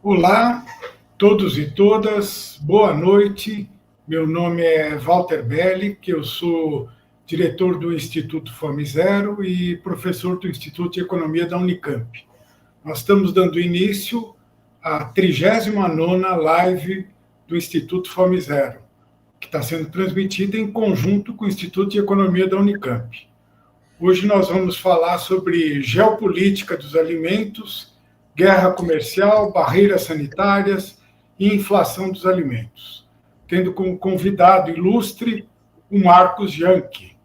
Olá, todos e todas, boa noite. Meu nome é Walter Belli, que eu sou diretor do Instituto Fome Zero e professor do Instituto de Economia da Unicamp. Nós estamos dando início à 39ª live do Instituto Fome Zero, que está sendo transmitida em conjunto com o Instituto de Economia da Unicamp. Hoje nós vamos falar sobre geopolítica dos alimentos, guerra comercial, barreiras sanitárias e inflação dos alimentos, tendo como convidado ilustre o Marcos Janke,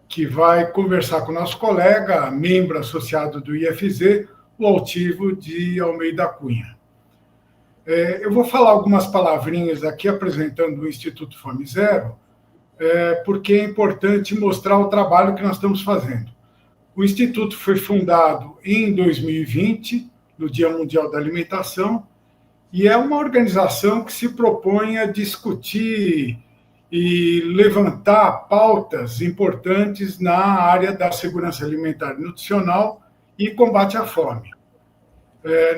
que vai conversar com o nosso colega, membro associado do IFZ, o Altivo de Almeida Cunha. Eu vou falar algumas palavrinhas aqui apresentando o Instituto Fome Zero, porque é importante mostrar o trabalho que nós estamos fazendo. O Instituto foi fundado em 2020, no Dia Mundial da Alimentação, e é uma organização que se propõe a discutir e levantar pautas importantes na área da segurança alimentar e nutricional e combate à fome.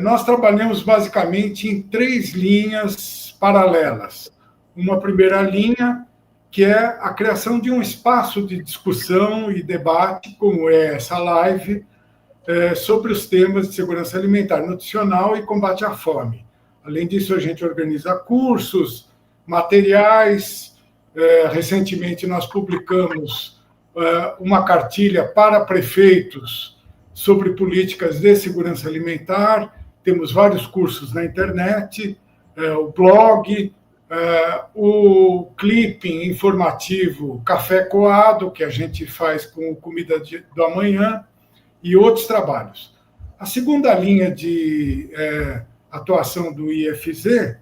Nós trabalhamos basicamente em 3 linhas paralelas. Uma primeira linha, que é a criação de um espaço de discussão e debate, como é essa live, sobre os temas de segurança alimentar, nutricional e combate à fome. Além disso, a gente organiza cursos, materiais. Recentemente, nós publicamos uma cartilha para prefeitos sobre políticas de segurança alimentar. Temos vários cursos na internet, o blog, o clipping informativo Café Coado, que a gente faz com Comida do Amanhã, e outros trabalhos. A segunda linha de atuação do IFZ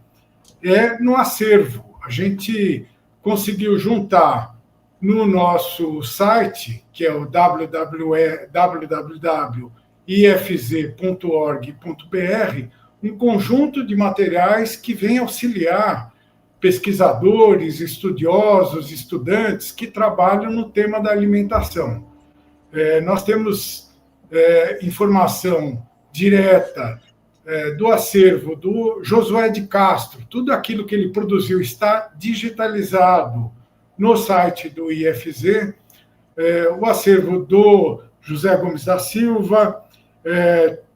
é no acervo. A gente conseguiu juntar no nosso site, que é o www.ifz.org.br, um conjunto de materiais que vem auxiliar pesquisadores, estudiosos, estudantes que trabalham no tema da alimentação. Nós temos informação direta do acervo do Josué de Castro. Tudo aquilo que ele produziu está digitalizado no site do IFZ. O acervo do José Gomes da Silva,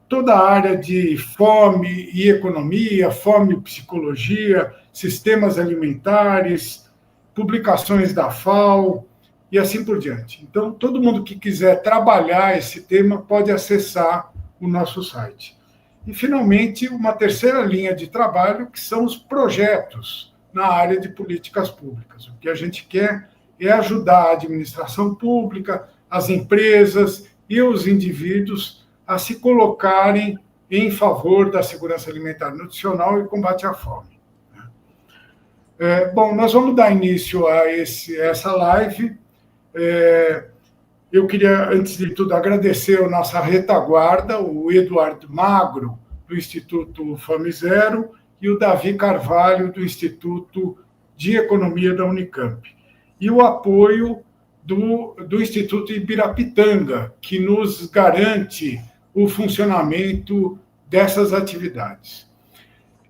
toda a área de fome e economia, fome e psicologia, sistemas alimentares, publicações da FAO e assim por diante. Então, todo mundo que quiser trabalhar esse tema pode acessar o nosso site. E, finalmente, uma terceira linha de trabalho, que são os projetos na área de políticas públicas. O que a gente quer é ajudar a administração pública, as empresas e os indivíduos a se colocarem em favor da segurança alimentar e nutricional e combate à fome. Bom, nós vamos dar início a essa live. Eu queria, antes de tudo, agradecer a nossa retaguarda, o Eduardo Magro, do Instituto Fome Zero, e o Davi Carvalho, do Instituto de Economia da Unicamp. E o apoio do Instituto Ibirapitanga, que nos garante o funcionamento dessas atividades.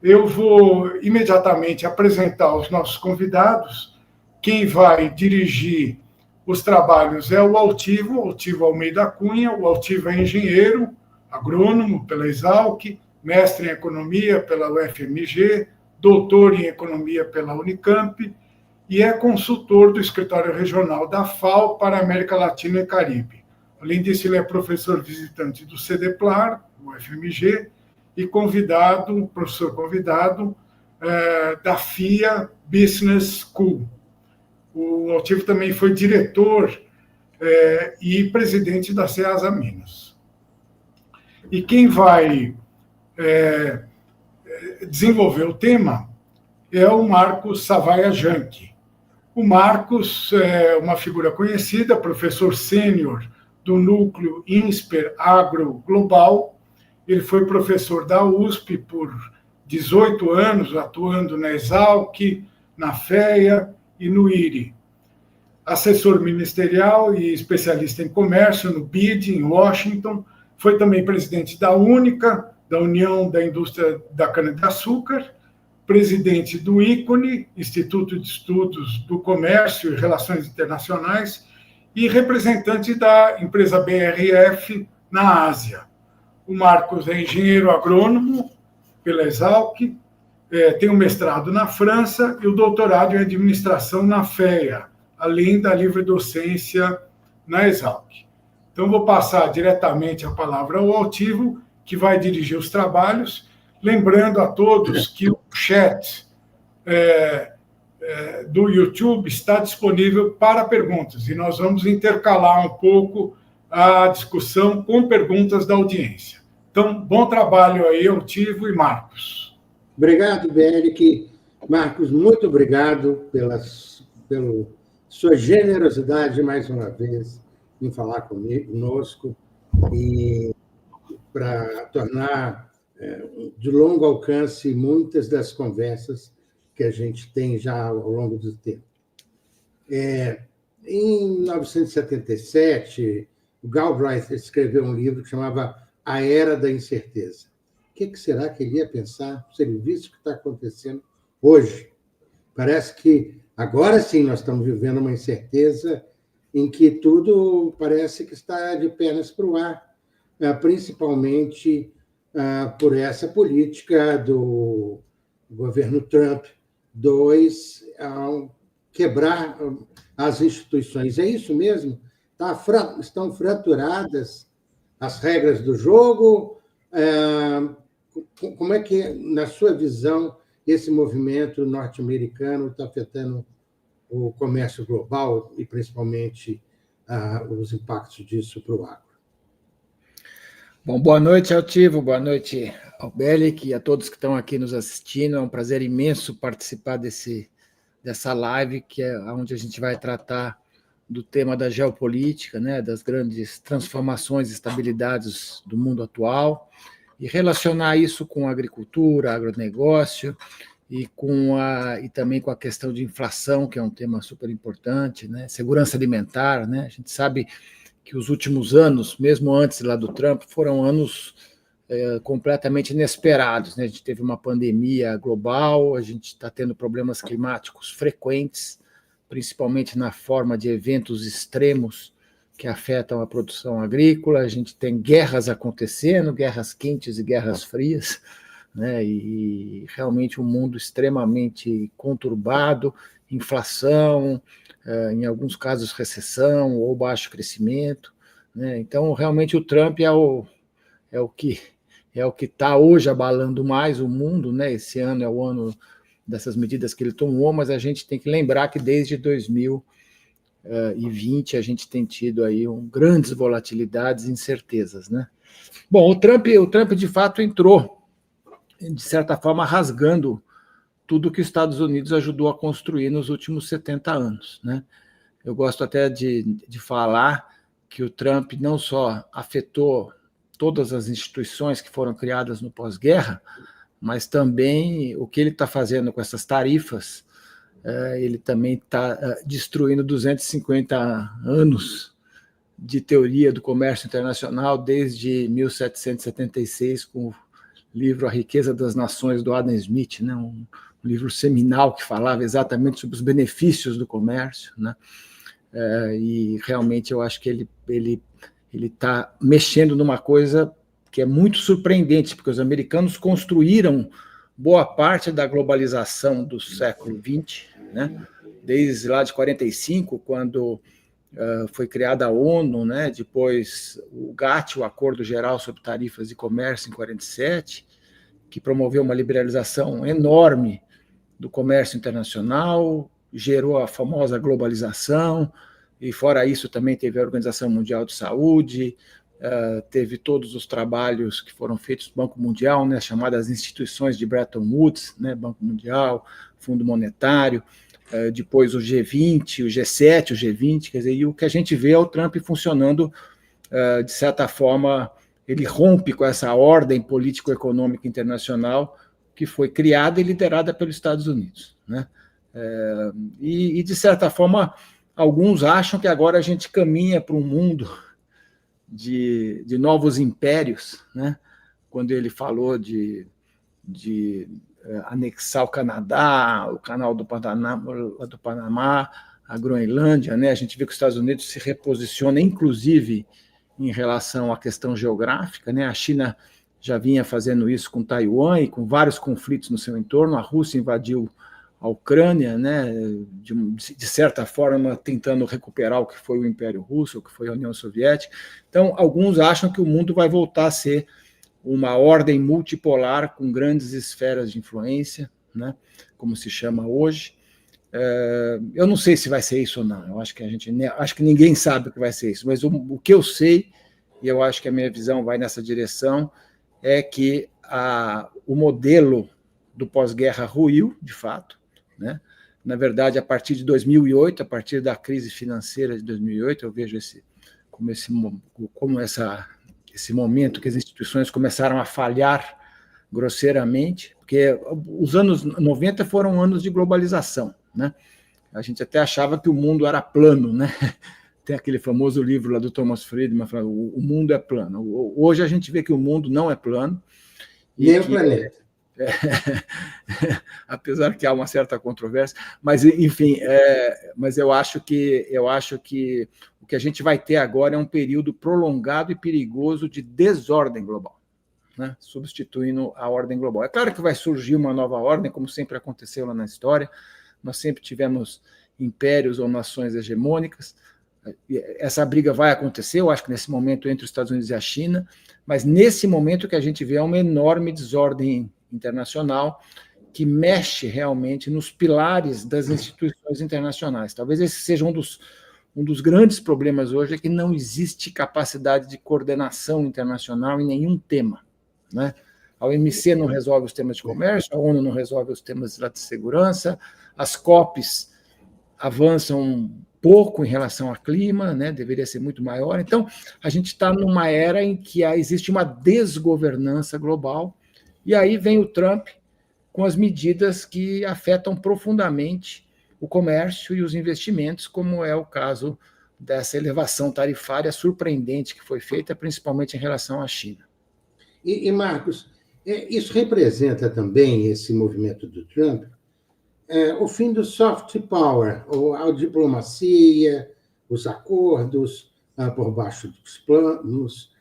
Eu vou imediatamente apresentar os nossos convidados. Quem vai dirigir os trabalhos é o Altivo Almeida Cunha. O Altivo é engenheiro, agrônomo pela Exalc, mestre em economia pela UFMG, doutor em economia pela Unicamp e é consultor do escritório regional da FAO para a América Latina e Caribe. Além disso, ele é professor visitante do CEDEPLAR, UFMG, e professor convidado da FIA Business School. O Altivo também foi diretor e presidente da CEASA Minas. E quem vai desenvolver o tema é o Marcos Savaia Janke. O Marcos é uma figura conhecida, professor sênior do núcleo INSPER Agro Global. Ele foi professor da USP por 18 anos, atuando na Exalc, na FEA e no IRI. Assessor ministerial e especialista em comércio no BID, em Washington. Foi também presidente da Única, da União da Indústria da Cana-de-Açúcar, presidente do ICONE, Instituto de Estudos do Comércio e Relações Internacionais, e representante da empresa BRF na Ásia. O Marcos é engenheiro agrônomo pela Exalc, tem um mestrado na França e o doutorado em administração na FEA, além da livre docência na Exalc. Então, vou passar diretamente a palavra ao Altivo, que vai dirigir os trabalhos, lembrando a todos que o chat do YouTube está disponível para perguntas, e nós vamos intercalar um pouco a discussão com perguntas da audiência. Então, bom trabalho aí, Altivo e Marcos. Obrigado, Beric. Marcos, muito obrigado pela sua generosidade, mais uma vez, em falar conosco e para tornar de longo alcance muitas das conversas que a gente tem já ao longo do tempo. Em 1977, o Galbraith escreveu um livro que chamava A Era da Incerteza. O que será que ele ia pensar se ele visse o que está acontecendo hoje? Parece que agora sim nós estamos vivendo uma incerteza em que tudo parece que está de pernas para o ar, principalmente por essa política do governo Trump II ao quebrar as instituições. É isso mesmo? Estão fraturadas as regras do jogo? Como é que, na sua visão, esse movimento norte-americano está afetando o comércio global e, principalmente, os impactos disso para o agro? Bom, boa noite, Altivo, boa noite ao Belic e a todos que estão aqui nos assistindo. É um prazer imenso participar dessa live, que é onde a gente vai tratar do tema da geopolítica, né, das grandes transformações e estabilidades do mundo atual, e relacionar isso com a agricultura, agronegócio, e também com a questão de inflação, que é um tema super importante, né, segurança alimentar, né, a gente sabe que os últimos anos, mesmo antes lá do Trump, foram anos completamente inesperados, né, a gente teve uma pandemia global, a gente está tendo problemas climáticos frequentes, principalmente na forma de eventos extremos que afetam a produção agrícola, a gente tem guerras acontecendo, guerras quentes e guerras frias, né, e realmente um mundo extremamente conturbado, inflação, em alguns casos recessão ou baixo crescimento, né, então realmente o Trump é o que está hoje abalando mais o mundo, né, esse ano é o ano dessas medidas que ele tomou, mas a gente tem que lembrar que desde 2020 a gente tem tido aí grandes volatilidades e incertezas, né? Bom, o Trump de fato entrou, de certa forma, rasgando tudo que os Estados Unidos ajudou a construir nos últimos 70 anos, né? Eu gosto até de falar que o Trump não só afetou todas as instituições que foram criadas no pós-guerra, mas também o que ele está fazendo com essas tarifas, ele também está destruindo 250 anos de teoria do comércio internacional desde 1776, com o livro A Riqueza das Nações, do Adam Smith, né? Um livro seminal que falava exatamente sobre os benefícios do comércio, né? E realmente eu acho que ele está mexendo numa coisa que é muito surpreendente, porque os americanos construíram boa parte da globalização do século XX, né? Desde lá de 45, quando foi criada a ONU, né? Depois o GATT, o Acordo Geral sobre Tarifas de Comércio, em 47, que promoveu uma liberalização enorme do comércio internacional, gerou a famosa globalização, e fora isso também teve a Organização Mundial de Saúde, teve todos os trabalhos que foram feitos no Banco Mundial, né, chamadas instituições de Bretton Woods, né, Banco Mundial, Fundo Monetário, depois o G20, o G7, o G20, quer dizer, e o que a gente vê é o Trump funcionando, de certa forma, ele rompe com essa ordem político-econômica internacional que foi criada e liderada pelos Estados Unidos, né? E, de certa forma, alguns acham que agora a gente caminha para um mundo de novos impérios, né? quando ele falou de anexar o Canadá, o canal do Panamá, a Groenlândia, né? A gente vê que os Estados Unidos se reposiciona, inclusive, em relação à questão geográfica, né? A China já vinha fazendo isso com Taiwan e com vários conflitos no seu entorno. A Rússia invadiu a Ucrânia, né? De certa forma, tentando recuperar o que foi o Império Russo, o que foi a União Soviética. Então, alguns acham que o mundo vai voltar a ser uma ordem multipolar com grandes esferas de influência, né? Como se chama hoje. Eu não sei se vai ser isso ou não. Eu acho que ninguém sabe o que vai ser isso. Mas o que eu sei, e eu acho que a minha visão vai nessa direção, é que o modelo do pós-guerra ruiu, de fato, né? Na verdade, a partir de 2008, a partir da crise financeira de 2008, eu vejo esse momento que as instituições começaram a falhar grosseiramente, porque os anos 90 foram anos de globalização, né? A gente até achava que o mundo era plano, né? Tem aquele famoso livro lá do Thomas Friedman, falando, o mundo é plano. Hoje a gente vê que o mundo não é plano. Nem o planeta. Apesar que há uma certa controvérsia, mas, enfim, mas eu acho que o que a gente vai ter agora é um período prolongado e perigoso de desordem global, né? Substituindo a ordem global. É claro que vai surgir uma nova ordem, como sempre aconteceu lá na história. Nós sempre tivemos impérios ou nações hegemônicas. Essa briga vai acontecer, eu acho que nesse momento, entre os Estados Unidos e a China, mas nesse momento que a gente vê é uma enorme desordem internacional que mexe realmente nos pilares das instituições internacionais. Talvez esse seja um dos grandes problemas hoje, é que não existe capacidade de coordenação internacional em nenhum tema, né? A OMC não resolve os temas de comércio, a ONU não resolve os temas de segurança, as COPs avançam pouco em relação ao clima, né? Deveria ser muito maior. Então, a gente está numa era em que existe uma desgovernança global, e aí vem o Trump com as medidas que afetam profundamente o comércio e os investimentos, como é o caso dessa elevação tarifária surpreendente que foi feita, principalmente em relação à China. E Marcos, isso representa também, esse movimento do Trump, o fim do soft power, a diplomacia, os acordos por baixo dos panos.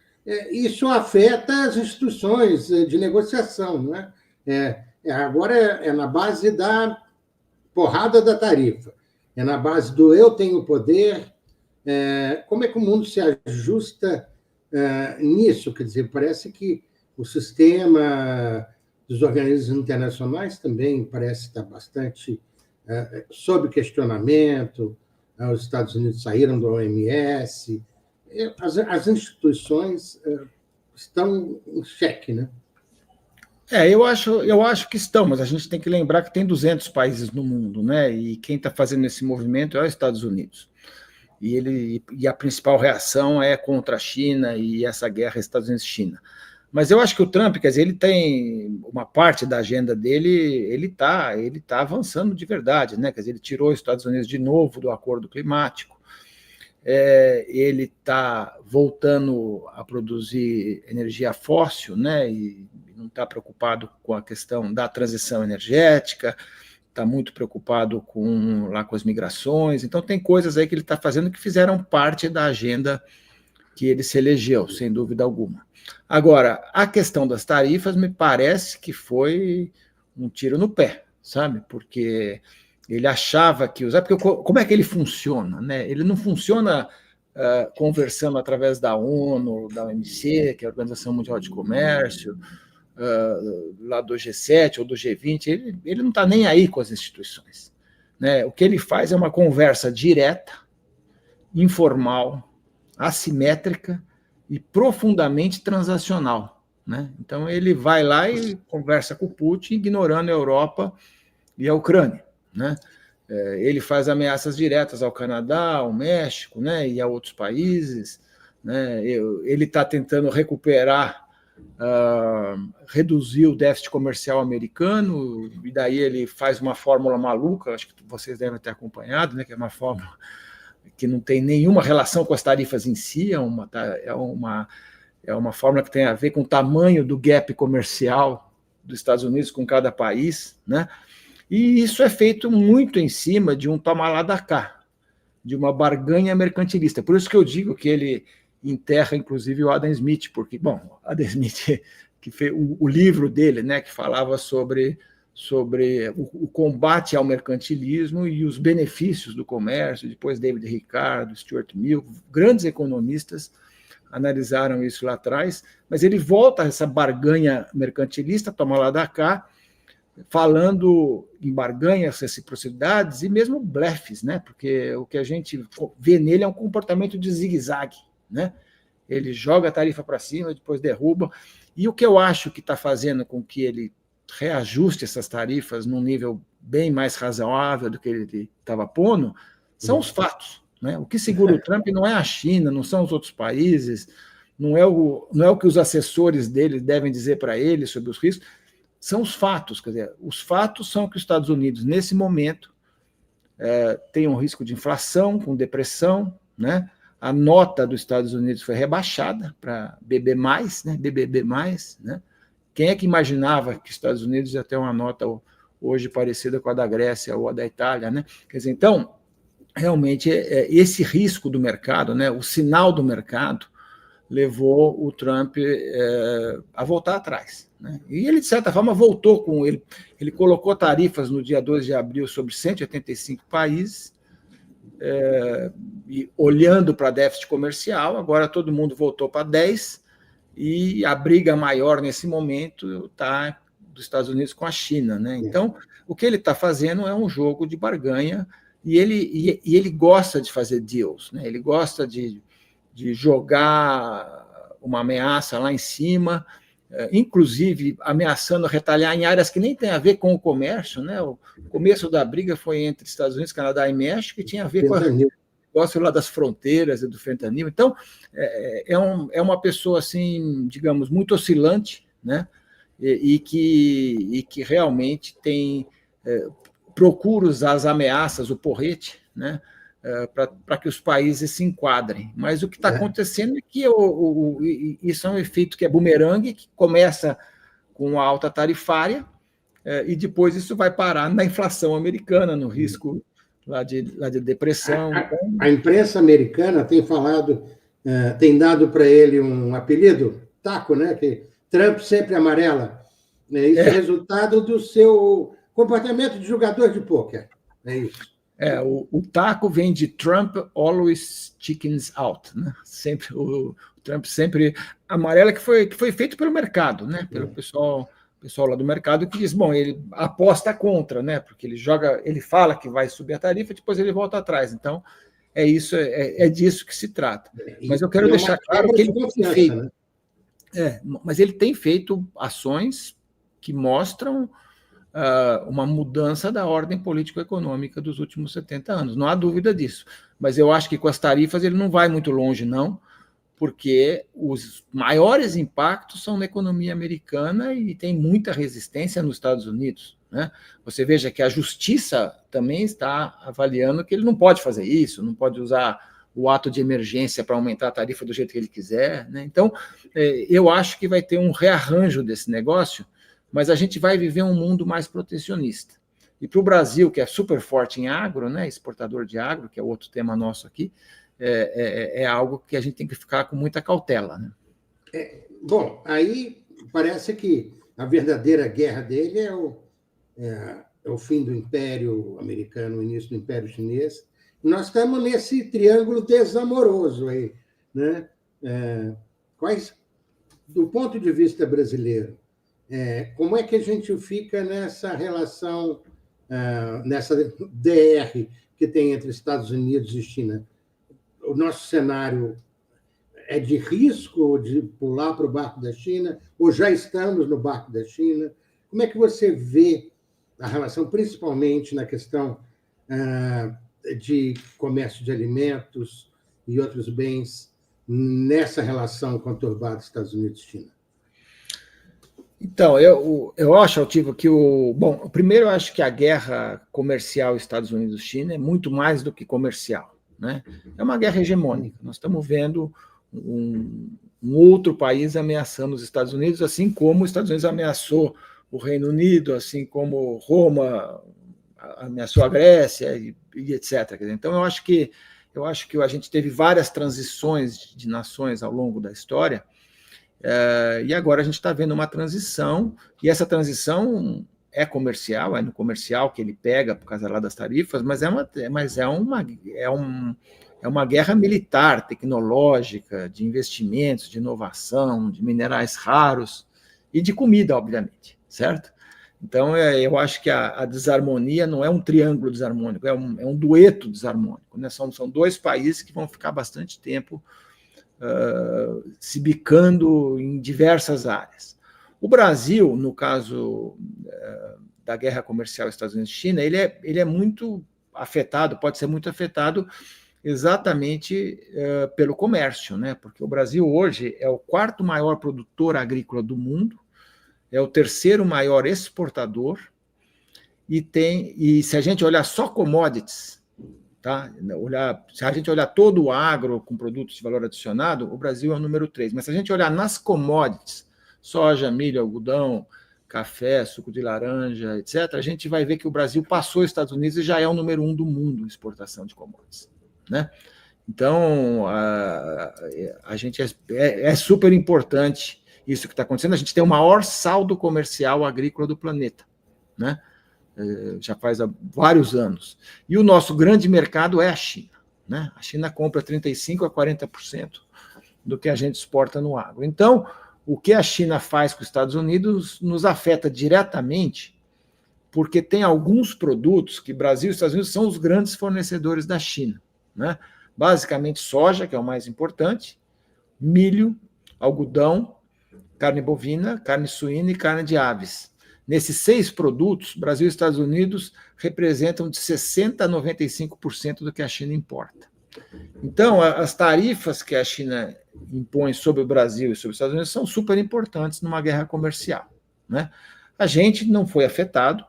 Isso afeta as instituições de negociação, não é? Agora é na base da porrada da tarifa, é na base do eu tenho poder. Como é que o mundo se ajusta nisso? Quer dizer, parece que o sistema dos organismos internacionais também parece estar bastante sob questionamento. Os Estados Unidos saíram da OMS. As instituições estão em xeque, né? Eu acho que estão, mas a gente tem que lembrar que tem 200 países no mundo, né? E quem está fazendo esse movimento é os Estados Unidos. E a principal reação é contra a China e essa guerra Estados Unidos-China. Mas eu acho que o Trump, quer dizer, ele tem uma parte da agenda dele, ele tá avançando de verdade, né? Quer dizer, ele tirou os Estados Unidos de novo do acordo climático, ele está voltando a produzir energia fóssil, né? E não está preocupado com a questão da transição energética, está muito preocupado com as migrações. Então, tem coisas aí que ele está fazendo que fizeram parte da agenda que ele se elegeu, sem dúvida alguma. Agora, a questão das tarifas me parece que foi um tiro no pé, sabe? Porque ele achava que usar... Porque como é que ele funciona, né? Ele não funciona conversando através da ONU, da OMC, que é a Organização Mundial de Comércio, lá do G7 ou do G20, ele não está nem aí com as instituições, né? O que ele faz é uma conversa direta, informal, assimétrica e profundamente transacional, né? Então ele vai lá e conversa com o Putin, ignorando a Europa e a Ucrânia, né? Ele faz ameaças diretas ao Canadá, ao México, né? E a outros países, né? Ele está tentando recuperar, reduzir o déficit comercial americano, e daí ele faz uma fórmula maluca, acho que vocês devem ter acompanhado, né? Que é uma fórmula que não tem nenhuma relação com as tarifas em si, é uma fórmula que tem a ver com o tamanho do gap comercial dos Estados Unidos com cada país, né? E isso é feito muito em cima de um toma lá da cá, de uma barganha mercantilista. Por isso que eu digo que ele enterra, inclusive, o Adam Smith, porque, bom, Adam Smith, que fez o livro dele, né, que falava sobre o combate ao mercantilismo e os benefícios do comércio, depois David Ricardo, Stuart Mill, grandes economistas analisaram isso lá atrás, mas ele volta a essa barganha mercantilista, toma lá da cá, falando em barganhas, reciprocidades e mesmo blefes, né? Porque o que a gente vê nele é um comportamento de zigue-zague, né? Ele joga a tarifa para cima, depois derruba, e o que eu acho que está fazendo com que ele reajuste essas tarifas num nível bem mais razoável do que ele estava pondo, são os fatos, né? O que segura o Trump não é a China, não são os outros países, não é o que os assessores dele devem dizer para ele sobre os riscos, são os fatos. Quer dizer, os fatos são que os Estados Unidos, nesse momento, tem um risco de inflação, com depressão, né? A nota dos Estados Unidos foi rebaixada para BB+, né? BBB+, né? Quem é que imaginava que os Estados Unidos ia ter uma nota hoje parecida com a da Grécia ou a da Itália, né? Quer dizer, então, realmente, esse risco do mercado, né? O sinal do mercado, levou o Trump a voltar atrás, né? E ele, de certa forma, voltou com ele. Ele colocou tarifas no dia 12 de abril sobre 185 países, e olhando para déficit comercial, agora todo mundo voltou para 10, e a briga maior nesse momento está dos Estados Unidos com a China, né? Então, o que ele está fazendo é um jogo de barganha, e ele gosta de fazer deals, né? Ele gosta de jogar uma ameaça lá em cima, inclusive ameaçando retalhar em áreas que nem tem a ver com o comércio, né? O começo da briga foi entre Estados Unidos, Canadá e México, e tinha a ver com o negócio lá das fronteiras e do fentanil. Então, é uma pessoa, assim, digamos, muito oscilante, né? E que realmente procura usar as ameaças, o porrete, né? Para que os países se enquadrem. Mas o que está acontecendo é que isso é um efeito que é bumerangue, que começa com a alta tarifária, e depois isso vai parar na inflação americana, no risco lá de depressão. A imprensa americana tem falado, tem dado para ele um apelido, taco, né? Que Trump sempre amarela. Isso é resultado do seu comportamento de jogador de pôquer. É isso. O taco vem de Trump always chickens out, né? Sempre o Trump sempre amarela, que foi feito pelo mercado, né? Pelo pessoal lá do mercado, que diz, bom, ele aposta contra, né? Porque ele fala que vai subir a tarifa, depois ele volta atrás. Então, é disso que se trata. Mas eu quero deixar claro que ele tem feito, né? Mas ele tem feito ações que mostram uma mudança da ordem político-econômica dos últimos 70 anos, não há dúvida disso. Mas eu acho que com as tarifas ele não vai muito longe, não, porque os maiores impactos são na economia americana e tem muita resistência nos Estados Unidos, né? Você veja que a justiça também está avaliando que ele não pode fazer isso, não pode usar o ato de emergência para aumentar a tarifa do jeito que ele quiser, né? Então, eu acho que vai ter um rearranjo desse negócio, mas a gente vai viver um mundo mais protecionista. E para o Brasil, que é super forte em agro, né, exportador de agro, que é outro tema nosso aqui, é algo que a gente tem que ficar com muita cautela, né? Bom, aí parece que a verdadeira guerra dele é o fim do Império Americano, o início do Império Chinês. Nós estamos nesse triângulo desamoroso aí, né? Do ponto de vista brasileiro, como é que a gente fica nessa relação, nessa DR que tem entre Estados Unidos e China? O nosso cenário é de risco de pular para o barco da China, ou já estamos no barco da China? Como é que você vê a relação, principalmente na questão de comércio de alimentos e outros bens, nessa relação conturbada Estados Unidos e China? Então, eu acho, Altivo, que Bom, primeiro eu acho que a guerra comercial Estados Unidos-China é muito mais do que comercial, né? É uma guerra hegemônica. Nós estamos vendo um outro país ameaçando os Estados Unidos, assim como os Estados Unidos ameaçou o Reino Unido, assim como Roma ameaçou a Grécia, e etc. Então, eu acho que a gente teve várias transições de nações ao longo da história, e agora a gente está vendo uma transição, e essa transição é comercial, é no comercial que ele pega por causa lá das tarifas, mas é uma guerra militar, tecnológica, de investimentos, de inovação, de minerais raros e de comida, obviamente, certo? Então, eu acho que a desarmonia não é um triângulo desarmônico, é um dueto desarmônico, né? São dois países que vão ficar bastante tempo se bicando em diversas áreas. O Brasil, no caso da guerra comercial Estados Unidos-China, ele é muito afetado, pode ser muito afetado exatamente pelo comércio, né? Porque o Brasil hoje é o quarto maior produtor agrícola do mundo, é o terceiro maior exportador, e se a gente olhar só commodities, tá? Se a gente olhar todo o agro com produtos de valor adicionado, o Brasil é o número 3. Mas se a gente olhar nas commodities, soja, milho, algodão, café, suco de laranja, etc., a gente vai ver que o Brasil passou os Estados Unidos e já é o número 1 do mundo em exportação de commodities, né? Então, a gente é super importante isso que está acontecendo. A gente tem o maior saldo comercial agrícola do planeta, né? Já faz há vários anos. E o nosso grande mercado é a China, né? A China compra 35% a 40% do que a gente exporta no agro. Então, o que a China faz com os Estados Unidos nos afeta diretamente, porque tem alguns produtos que Brasil e Estados Unidos são os grandes fornecedores da China, né? Basicamente soja, que é o mais importante, milho, algodão, carne bovina, carne suína e carne de aves. Nesses 6 produtos, Brasil e Estados Unidos representam de 60% a 95% do que a China importa. Então, as tarifas que a China impõe sobre o Brasil e sobre os Estados Unidos são super importantes numa guerra comercial, né? A gente não foi afetado,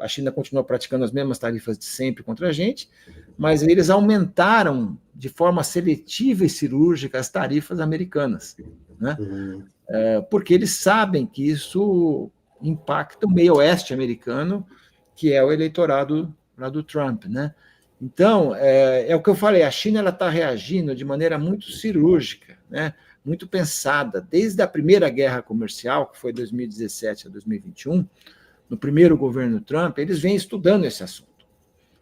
a China continua praticando as mesmas tarifas de sempre contra a gente, mas eles aumentaram de forma seletiva e cirúrgica as tarifas americanas, né? Porque eles sabem que isso impacta o meio oeste americano, que é o eleitorado lá do Trump, né? Então, é o que eu falei, a China está reagindo de maneira muito cirúrgica, né? Muito pensada. Desde a primeira guerra comercial, que foi 2017 a 2021, no primeiro governo Trump, eles vêm estudando esse assunto.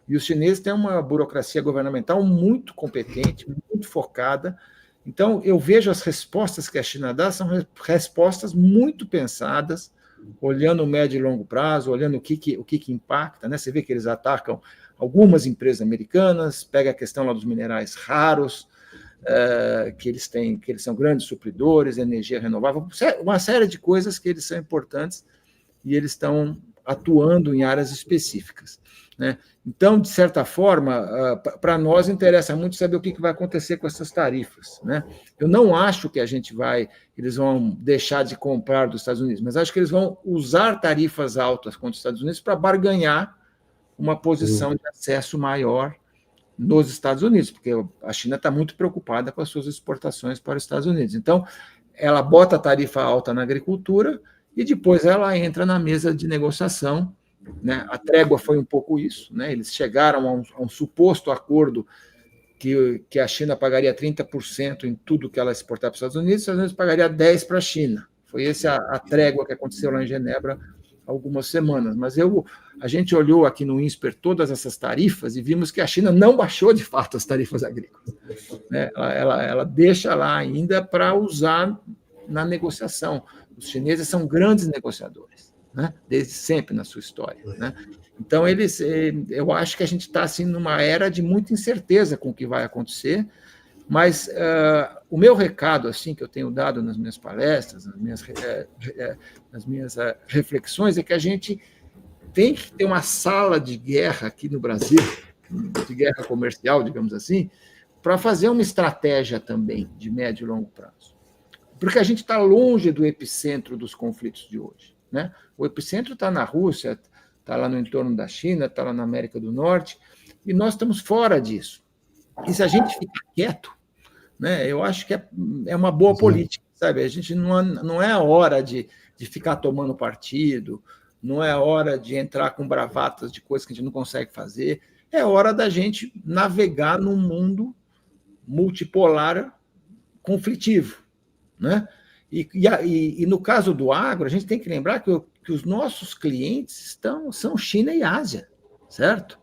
E os chineses têm uma burocracia governamental muito competente, muito focada. Então, eu vejo as respostas que a China dá, são respostas muito pensadas, olhando o médio e longo prazo, olhando o que impacta, né? Você vê que eles atacam algumas empresas americanas, pega a questão lá dos minerais raros, que eles são grandes supridores, energia renovável, uma série de coisas que eles são importantes e eles estão atuando em áreas específicas, né? Então, de certa forma, para nós interessa muito saber o que vai acontecer com essas tarifas, né? Eu não acho que eles vão deixar de comprar dos Estados Unidos, mas acho que eles vão usar tarifas altas contra os Estados Unidos para barganhar uma posição de acesso maior nos Estados Unidos, porque a China está muito preocupada com as suas exportações para os Estados Unidos. Então, ela bota a tarifa alta na agricultura e depois ela entra na mesa de negociação, né? A trégua foi um pouco isso, né? Eles chegaram a um suposto acordo que a China pagaria 30% em tudo que ela exportar para os Estados Unidos pagaria 10% para a China. Foi essa a trégua que aconteceu lá em Genebra há algumas semanas. Mas a gente olhou aqui no INSPER todas essas tarifas e vimos que a China não baixou, de fato, as tarifas agrícolas, né? Ela deixa lá ainda para usar na negociação. Os chineses são grandes negociadores, né? Desde sempre na sua história, né? Então, eu acho que a gente está assim, numa era de muita incerteza com o que vai acontecer, mas o meu recado assim que eu tenho dado nas minhas palestras, nas minhas reflexões, é que a gente tem que ter uma sala de guerra aqui no Brasil, de guerra comercial, digamos assim, para fazer uma estratégia também de médio e longo prazo. Porque a gente está longe do epicentro dos conflitos de hoje, né? O epicentro está na Rússia, está lá no entorno da China, está lá na América do Norte, e nós estamos fora disso. E se a gente ficar quieto, né, eu acho que é uma boa política. sabe? A gente não é hora de ficar tomando partido, não é hora de entrar com bravatas de coisas que a gente não consegue fazer, é hora da gente navegar num mundo multipolar conflitivo, né? E no caso do agro, a gente tem que lembrar que os nossos clientes são China e Ásia, certo?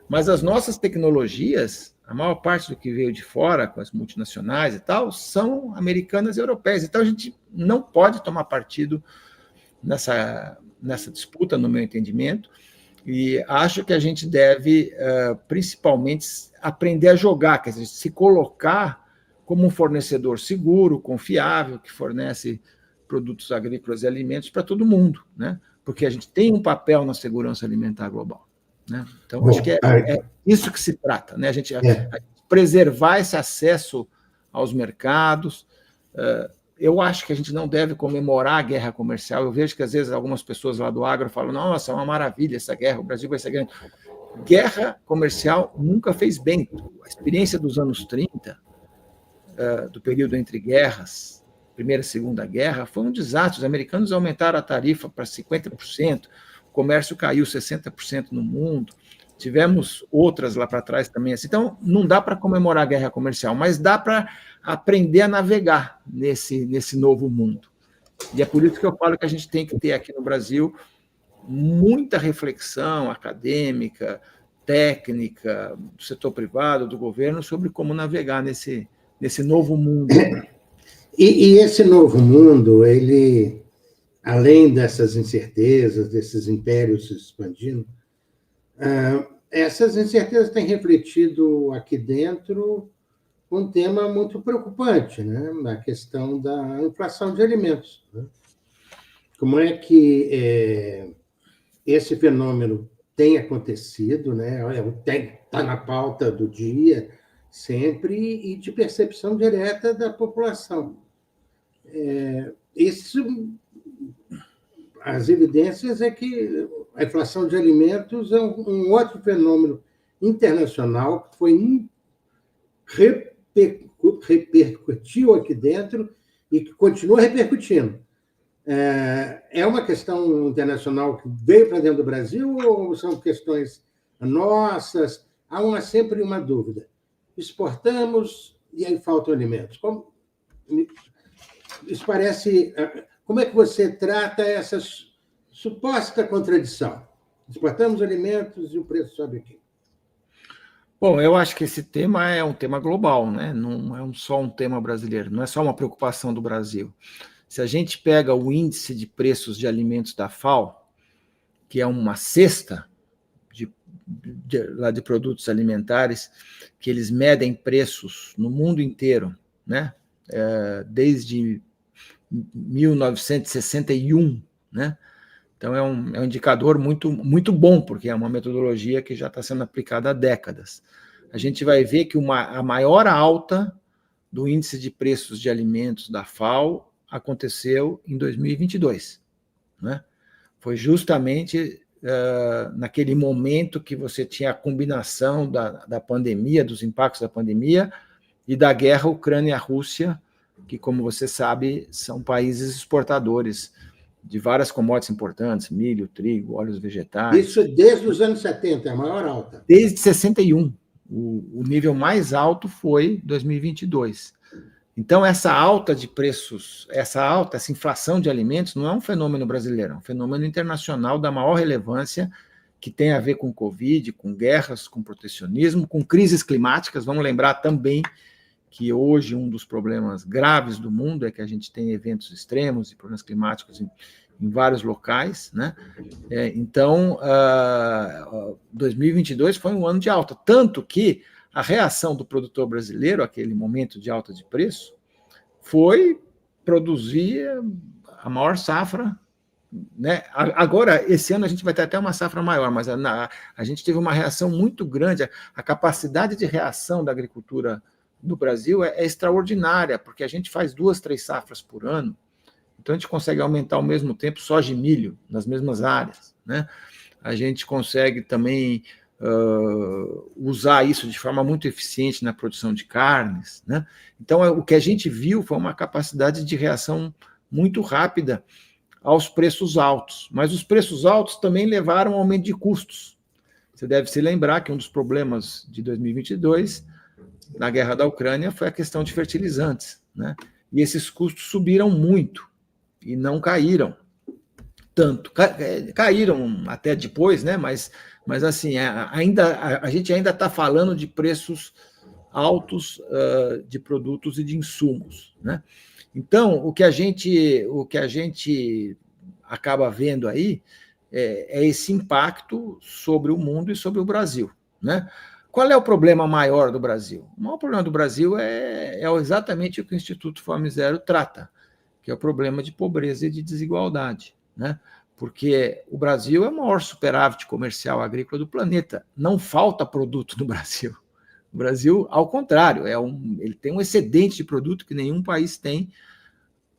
Mas as nossas tecnologias, a maior parte do que veio de fora, com as multinacionais e tal, são americanas e europeias. Então, a gente não pode tomar partido nessa disputa, no meu entendimento, e acho que a gente deve, principalmente, aprender a jogar, quer dizer, se colocar como um fornecedor seguro, confiável, que fornece produtos agrícolas e alimentos para todo mundo, né? Porque a gente tem um papel na segurança alimentar global, né? Então, acho que é isso que se trata, né? A gente preservar esse acesso aos mercados. Eu acho que a gente não deve comemorar a guerra comercial. Eu vejo que, às vezes, algumas pessoas lá do agro falam: nossa, é uma maravilha essa guerra, o Brasil vai ser grande. Guerra comercial nunca fez bem. A experiência dos anos 30, do período entre guerras, Primeira e Segunda Guerra, foi um desastre. Os americanos aumentaram a tarifa para 50%, o comércio caiu 60% no mundo, tivemos outras lá para trás também. Então, não dá para comemorar a guerra comercial, mas dá para aprender a navegar nesse novo mundo. E é por isso que eu falo que a gente tem que ter aqui no Brasil muita reflexão acadêmica, técnica, do setor privado, do governo, sobre como navegar nesse novo mundo. E esse novo mundo, ele, além dessas incertezas, desses impérios se expandindo, essas incertezas têm refletido aqui dentro um tema muito preocupante, né? Na questão da inflação de alimentos, né? Como é que esse fenômeno tem acontecido, né? Está na pauta do dia, sempre, e de percepção direta da população. As evidências é que a inflação de alimentos é um outro fenômeno internacional que repercutiu aqui dentro e que continua repercutindo. É uma questão internacional que veio para dentro do Brasil ou são questões nossas? Há sempre uma dúvida. Exportamos e aí faltam alimentos. Isso parece... Como é que você trata essa suposta contradição? Exportamos alimentos e o preço sobe aqui. Bom, eu acho que esse tema é um tema global, né? Não é só um tema brasileiro, não é só uma preocupação do Brasil. Se a gente pega o índice de preços de alimentos da FAO, que é uma cesta de produtos alimentares, que eles medem preços no mundo inteiro, né? Desde 1961, né? Então, é um indicador muito, muito bom, porque é uma metodologia que já está sendo aplicada há décadas. A gente vai ver que a maior alta do índice de preços de alimentos da FAO aconteceu em 2022, né? Foi justamente naquele momento que você tinha a combinação da pandemia, dos impactos da pandemia e da guerra Ucrânia-Rússia, que, como você sabe, são países exportadores de várias commodities importantes, milho, trigo, óleos vegetais. Isso desde os anos 70, é a maior alta. Desde 61. O nível mais alto foi 2022. Então, essa alta de preços, essa inflação de alimentos, não é um fenômeno brasileiro, é um fenômeno internacional da maior relevância, que tem a ver com Covid, com guerras, com protecionismo, com crises climáticas. Vamos lembrar também que hoje um dos problemas graves do mundo é que a gente tem eventos extremos e problemas climáticos em vários locais, né? Então, 2022 foi um ano de alta, tanto que a reação do produtor brasileiro, aquele momento de alta de preço, foi produzir a maior safra, né? Agora, esse ano a gente vai ter até uma safra maior, mas a gente teve uma reação muito grande. A capacidade de reação da agricultura do Brasil é extraordinária, porque a gente faz 2, 3 safras por ano, então a gente consegue aumentar ao mesmo tempo soja e milho nas mesmas áreas, né? A gente consegue também usar isso de forma muito eficiente na produção de carnes, né? Então, o que a gente viu foi uma capacidade de reação muito rápida aos preços altos, mas os preços altos também levaram ao aumento de custos. Você deve se lembrar que um dos problemas de 2022, na guerra da Ucrânia, foi a questão de fertilizantes, né? E esses custos subiram muito e não caíram tanto. Caíram até depois, né? Mas assim, a gente ainda está falando de preços altos de produtos e de insumos, né? Então, o que a gente acaba vendo aí é esse impacto sobre o mundo e sobre o Brasil, né? Qual é o problema maior do Brasil? O maior problema do Brasil é exatamente o que o Instituto Fome Zero trata, que é o problema de pobreza e de desigualdade, né? Porque o Brasil é o maior superávit comercial agrícola do planeta. Não falta produto no Brasil. O Brasil, ao contrário, ele tem um excedente de produto que nenhum país tem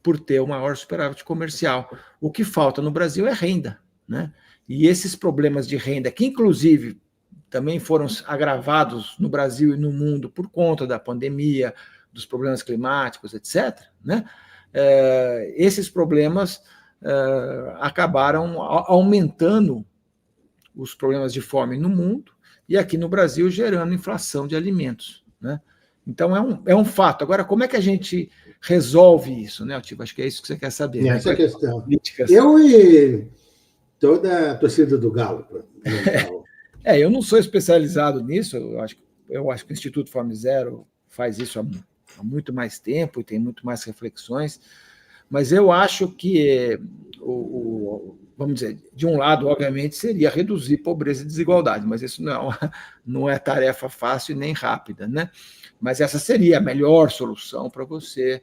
por ter o maior superávit comercial. O que falta no Brasil é renda, né? E esses problemas de renda, que inclusive também foram agravados no Brasil e no mundo por conta da pandemia, dos problemas climáticos, etc., né? Esses problemas acabaram aumentando os problemas de fome no mundo e aqui no Brasil gerando inflação de alimentos, né? Então é um fato. Agora, como é que a gente resolve isso, né, Altivo? Acho que é isso que você quer saber. Essa né? É a questão. Políticas. Eu e toda a torcida do Galo. Eu não sou especializado nisso, eu acho que o Instituto Fome Zero faz isso há muito mais tempo e tem muito mais reflexões, mas eu acho que, vamos dizer, de um lado, obviamente, seria reduzir pobreza e desigualdade, mas isso não é tarefa fácil nem rápida, né? Mas essa seria a melhor solução para você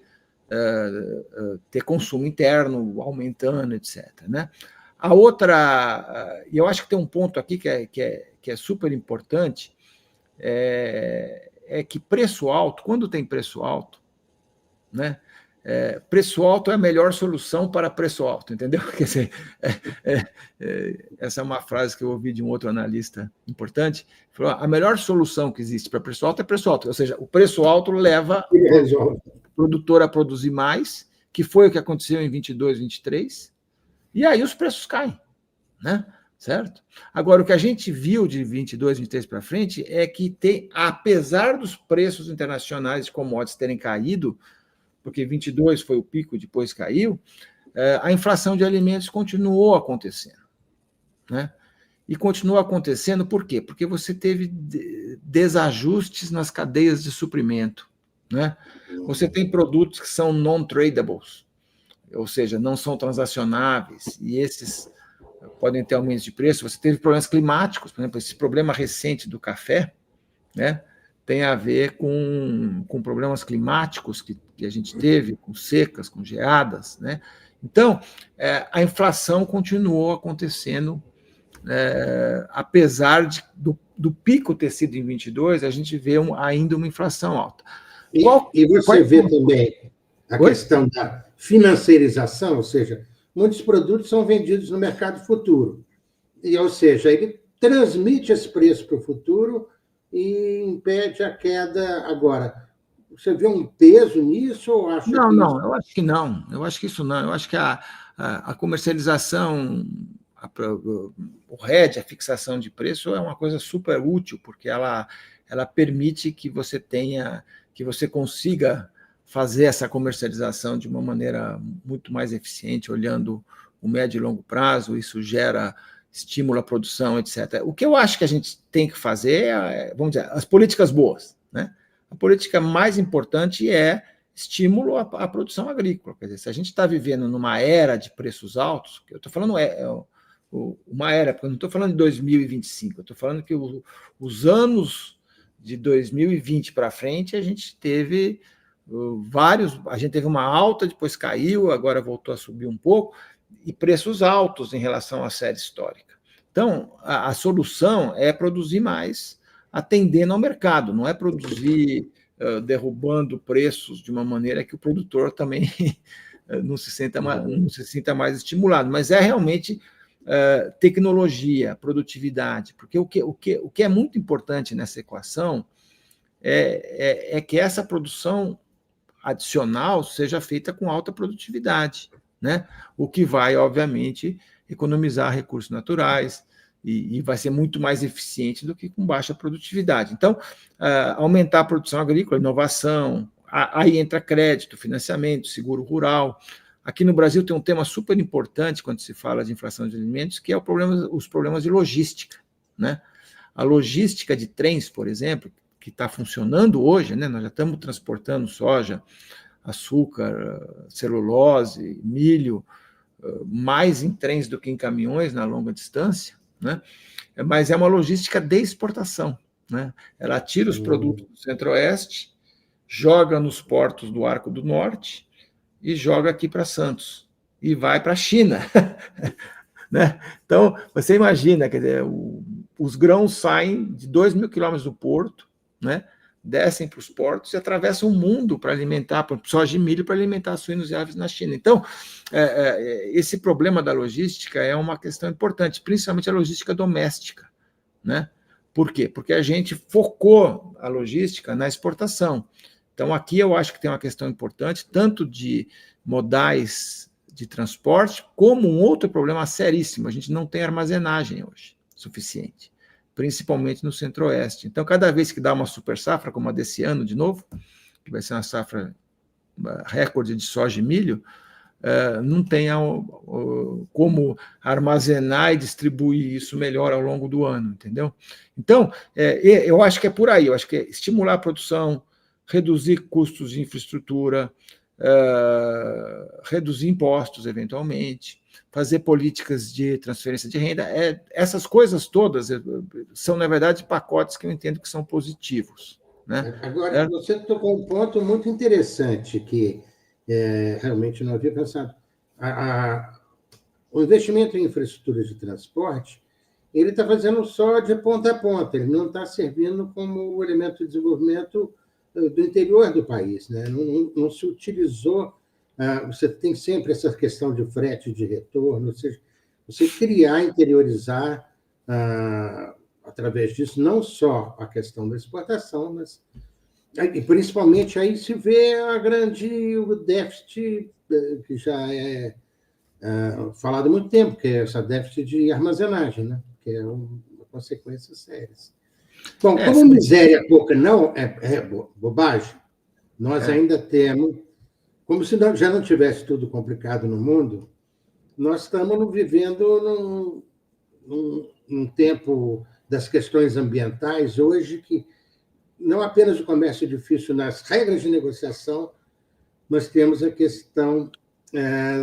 ter consumo interno aumentando, etc., né? A outra, e eu acho que tem um ponto aqui que é super importante, é que preço alto, quando tem preço alto, né? Preço alto é a melhor solução para preço alto, entendeu? Quer dizer, essa é uma frase que eu ouvi de um outro analista importante, falou, a melhor solução que existe para preço alto é preço alto, ou seja, o preço alto leva o produtor a produzir mais, que foi o que aconteceu em 22, 23, e aí os preços caem, né? Certo? Agora, o que a gente viu de 22, 23 para frente é que apesar dos preços internacionais de commodities terem caído, porque 22 foi o pico, depois caiu, a inflação de alimentos continuou acontecendo, né? E continua acontecendo por quê? Porque você teve desajustes nas cadeias de suprimento, né? Você tem produtos que são non-tradables, ou seja, não são transacionáveis, e esses podem ter aumentos de preço. Você teve problemas climáticos, por exemplo, esse problema recente do café, né, tem a ver com problemas climáticos que a gente teve, com secas, com geadas, né? Então, a inflação continuou acontecendo, apesar do pico ter sido em 22, a gente vê ainda uma inflação alta. E você vê também a questão da financiarização, ou seja, muitos produtos são vendidos no mercado futuro. Ou seja, ele transmite esse preço para o futuro e impede a queda agora. Você vê um peso nisso ou acha não, que... Não, eu acho que não. Eu acho que isso não. Eu acho que a comercialização, o hedge, a fixação de preço é uma coisa super útil, porque ela permite que você consiga fazer essa comercialização de uma maneira muito mais eficiente, olhando o médio e longo prazo, isso estimula a produção, etc. O que eu acho que a gente tem que fazer vamos dizer, as políticas boas, né? A política mais importante é estímulo à produção agrícola. Quer dizer, se a gente está vivendo numa era de preços altos, eu estou falando uma era, porque eu não estou falando de 2025, eu estou falando que os anos de 2020 para frente, a gente teve uma alta, depois caiu, agora voltou a subir um pouco, e preços altos em relação à série histórica. Então, a solução é produzir mais, atendendo ao mercado, não é produzir derrubando preços de uma maneira que o produtor também não se sinta mais estimulado, mas é realmente tecnologia, produtividade, porque o que é muito importante nessa equação é que essa produção adicional seja feita com alta produtividade, né? O que vai, obviamente, economizar recursos naturais e vai ser muito mais eficiente do que com baixa produtividade. Então, aumentar a produção agrícola, inovação, aí entra crédito, financiamento, seguro rural. Aqui no Brasil tem um tema super importante quando se fala de inflação de alimentos, que é os problemas de logística, né? A logística de trens, por exemplo, que está funcionando hoje, né? Nós já estamos transportando soja, açúcar, celulose, milho, mais em trens do que em caminhões na longa distância, né? Mas é uma logística de exportação, né? Ela tira os produtos do Centro-Oeste, joga nos portos do Arco do Norte e joga aqui para Santos e vai para a China, né? Então, você imagina, quer dizer, os grãos saem de 2.000 quilômetros do porto, né? Descem para os portos e atravessam o mundo para alimentar, soja e milho para alimentar suínos e aves na China. Então, esse problema da logística é uma questão importante, principalmente a logística doméstica, né? Por quê? Porque a gente focou a logística na exportação. Então, aqui eu acho que tem uma questão importante, tanto de modais de transporte, como um outro problema seríssimo. A gente não tem armazenagem hoje suficiente, principalmente no Centro-Oeste. Então, cada vez que dá uma super safra, como a desse ano, de novo, que vai ser uma safra recorde de soja e milho, não tem como armazenar e distribuir isso melhor ao longo do ano, entendeu? Então, eu acho que é por aí, eu acho que é estimular a produção, reduzir custos de infraestrutura, reduzir impostos, eventualmente, fazer políticas de transferência de renda. Essas coisas todas são, na verdade, pacotes que eu entendo que são positivos, né? Agora, você tocou um ponto muito interessante que realmente não havia pensado. O investimento em infraestrutura de transporte, ele está fazendo só de ponta a ponta, ele não está servindo como elemento de desenvolvimento do interior do país, né? Não se utilizou. Você tem sempre essa questão de frete de retorno, ou seja, você criar, interiorizar, através disso, não só a questão da exportação, mas e principalmente aí se vê o déficit que já é falado há muito tempo, que é essa déficit de armazenagem, né? Que é uma consequência séria. Bom, como miséria pouca não é bobagem, nós ainda temos, como se já não tivesse tudo complicado no mundo, nós estamos vivendo num tempo das questões ambientais hoje que não apenas o comércio é difícil nas regras de negociação, nós temos a questão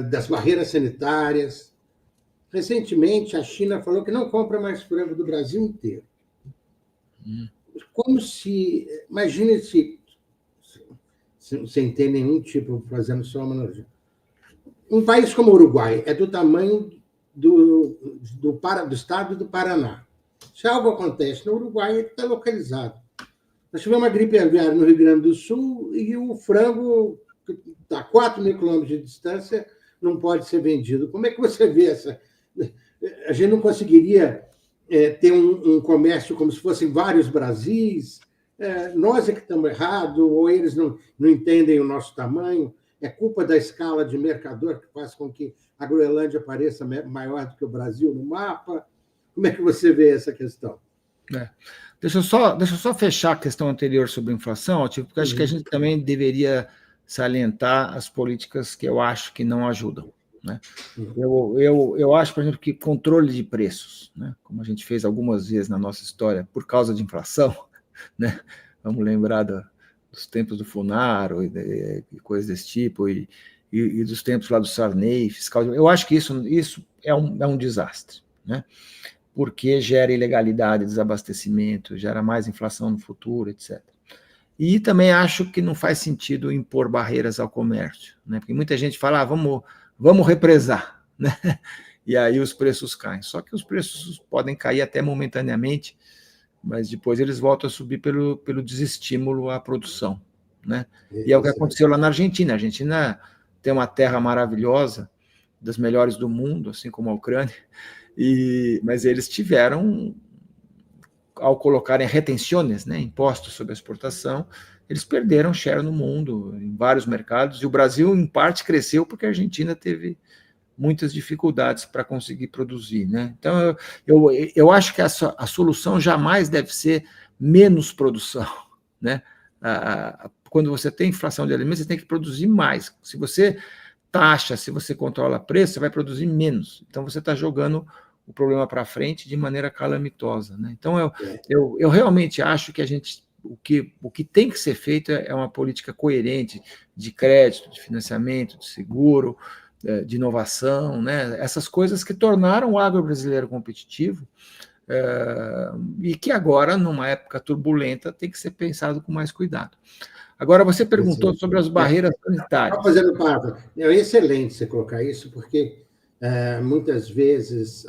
das barreiras sanitárias. Recentemente, a China falou que não compra mais frango do Brasil inteiro. Como se... Imagine se sem ter nenhum tipo, fazendo só uma analogia. Um país como o Uruguai é do tamanho do estado do Paraná. Se algo acontece no Uruguai, ele está localizado. Nós tivemos uma gripe aviária no Rio Grande do Sul e o frango, a 4.000 quilômetros de distância, não pode ser vendido. Como é que você vê essa... A gente não conseguiria ter um comércio como se fossem vários Brasis? Nós é que estamos errados, ou eles não entendem o nosso tamanho? É culpa da escala de mercador que faz com que a Groenlândia pareça maior do que o Brasil no mapa? Como é que você vê essa questão? Deixa eu só fechar a questão anterior sobre a inflação, porque acho que a gente também deveria salientar as políticas que eu acho que não ajudam, né? Eu acho, por exemplo, que controle de preços, né, como a gente fez algumas vezes na nossa história, por causa de inflação, né, vamos lembrar dos tempos do Funaro e coisas desse tipo, e dos tempos lá do Sarney, fiscal. Eu acho que isso é um desastre, né, porque gera ilegalidade, desabastecimento, gera mais inflação no futuro, etc. E também acho que não faz sentido impor barreiras ao comércio, né, porque muita gente fala, vamos represar, né? E aí os preços caem. Só que os preços podem cair até momentaneamente, mas depois eles voltam a subir pelo desestímulo à produção, né? E é o que aconteceu lá na Argentina. A Argentina tem uma terra maravilhosa, das melhores do mundo, assim como a Ucrânia, Mas eles tiveram, ao colocarem retenções, né, impostos sobre a exportação, eles perderam share no mundo, em vários mercados, e o Brasil, em parte, cresceu porque a Argentina teve muitas dificuldades para conseguir produzir, né? Então, eu acho que a solução jamais deve ser menos produção, né? Quando você tem inflação de alimentos, você tem que produzir mais. Se você taxa, se você controla preço, você vai produzir menos. Então, você está jogando o problema para frente de maneira calamitosa, né? Então, eu realmente acho que o que tem que ser feito é uma política coerente de crédito, de financiamento, de seguro, de inovação, né? Essas coisas que tornaram o agro brasileiro competitivo, e que agora, numa época turbulenta, tem que ser pensado com mais cuidado. Agora, você perguntou sobre as barreiras sanitárias. Fazendo palavra. É excelente você colocar isso, porque muitas vezes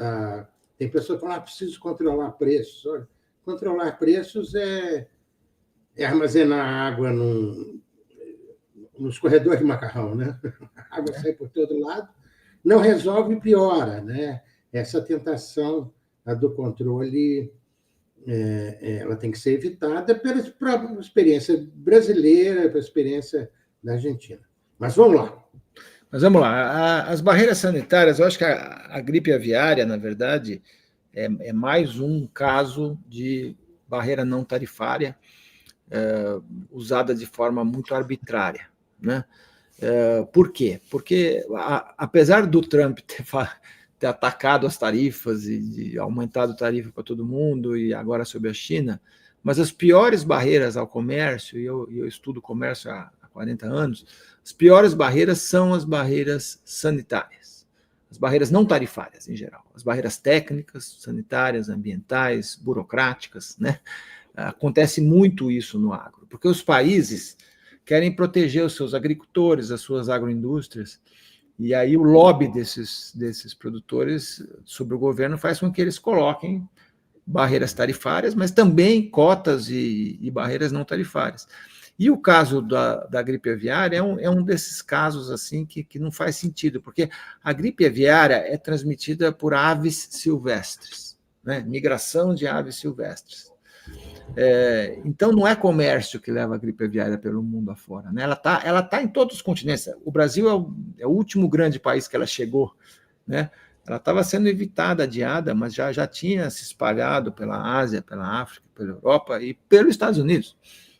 tem pessoas que falam, preciso controlar preços. Olha, controlar preços é armazenar água nos corredores de macarrão, né? A água sai por todo lado, não resolve, piora, né? Essa tentação do controle, ela tem que ser evitada pela própria experiência brasileira, pela experiência da Argentina. Mas vamos lá. As barreiras sanitárias, eu acho que a gripe aviária, na verdade, é mais um caso de barreira não tarifária, usada de forma muito arbitrária, né? Por quê? Porque, apesar do Trump ter atacado as tarifas e aumentado a tarifa para todo mundo, e agora sobre a China, mas as piores barreiras ao comércio, e eu estudo comércio há 40 anos, as piores barreiras são as barreiras sanitárias, as barreiras não tarifárias, em geral, as barreiras técnicas, sanitárias, ambientais, burocráticas, né? Acontece muito isso no agro, porque os países querem proteger os seus agricultores, as suas agroindústrias, e aí o lobby desses produtores sobre o governo faz com que eles coloquem barreiras tarifárias, mas também cotas e barreiras não tarifárias. E o caso da gripe aviária é um desses casos assim que não faz sentido, porque a gripe aviária é transmitida por aves silvestres, né? Migração de aves silvestres. Então, não é comércio que leva a gripe aviária pelo mundo afora, né? Ela tá em todos os continentes. O Brasil é o último grande país que ela chegou, né? Ela estava sendo evitada, adiada, mas já tinha se espalhado pela Ásia, pela África, pela Europa e pelos Estados Unidos,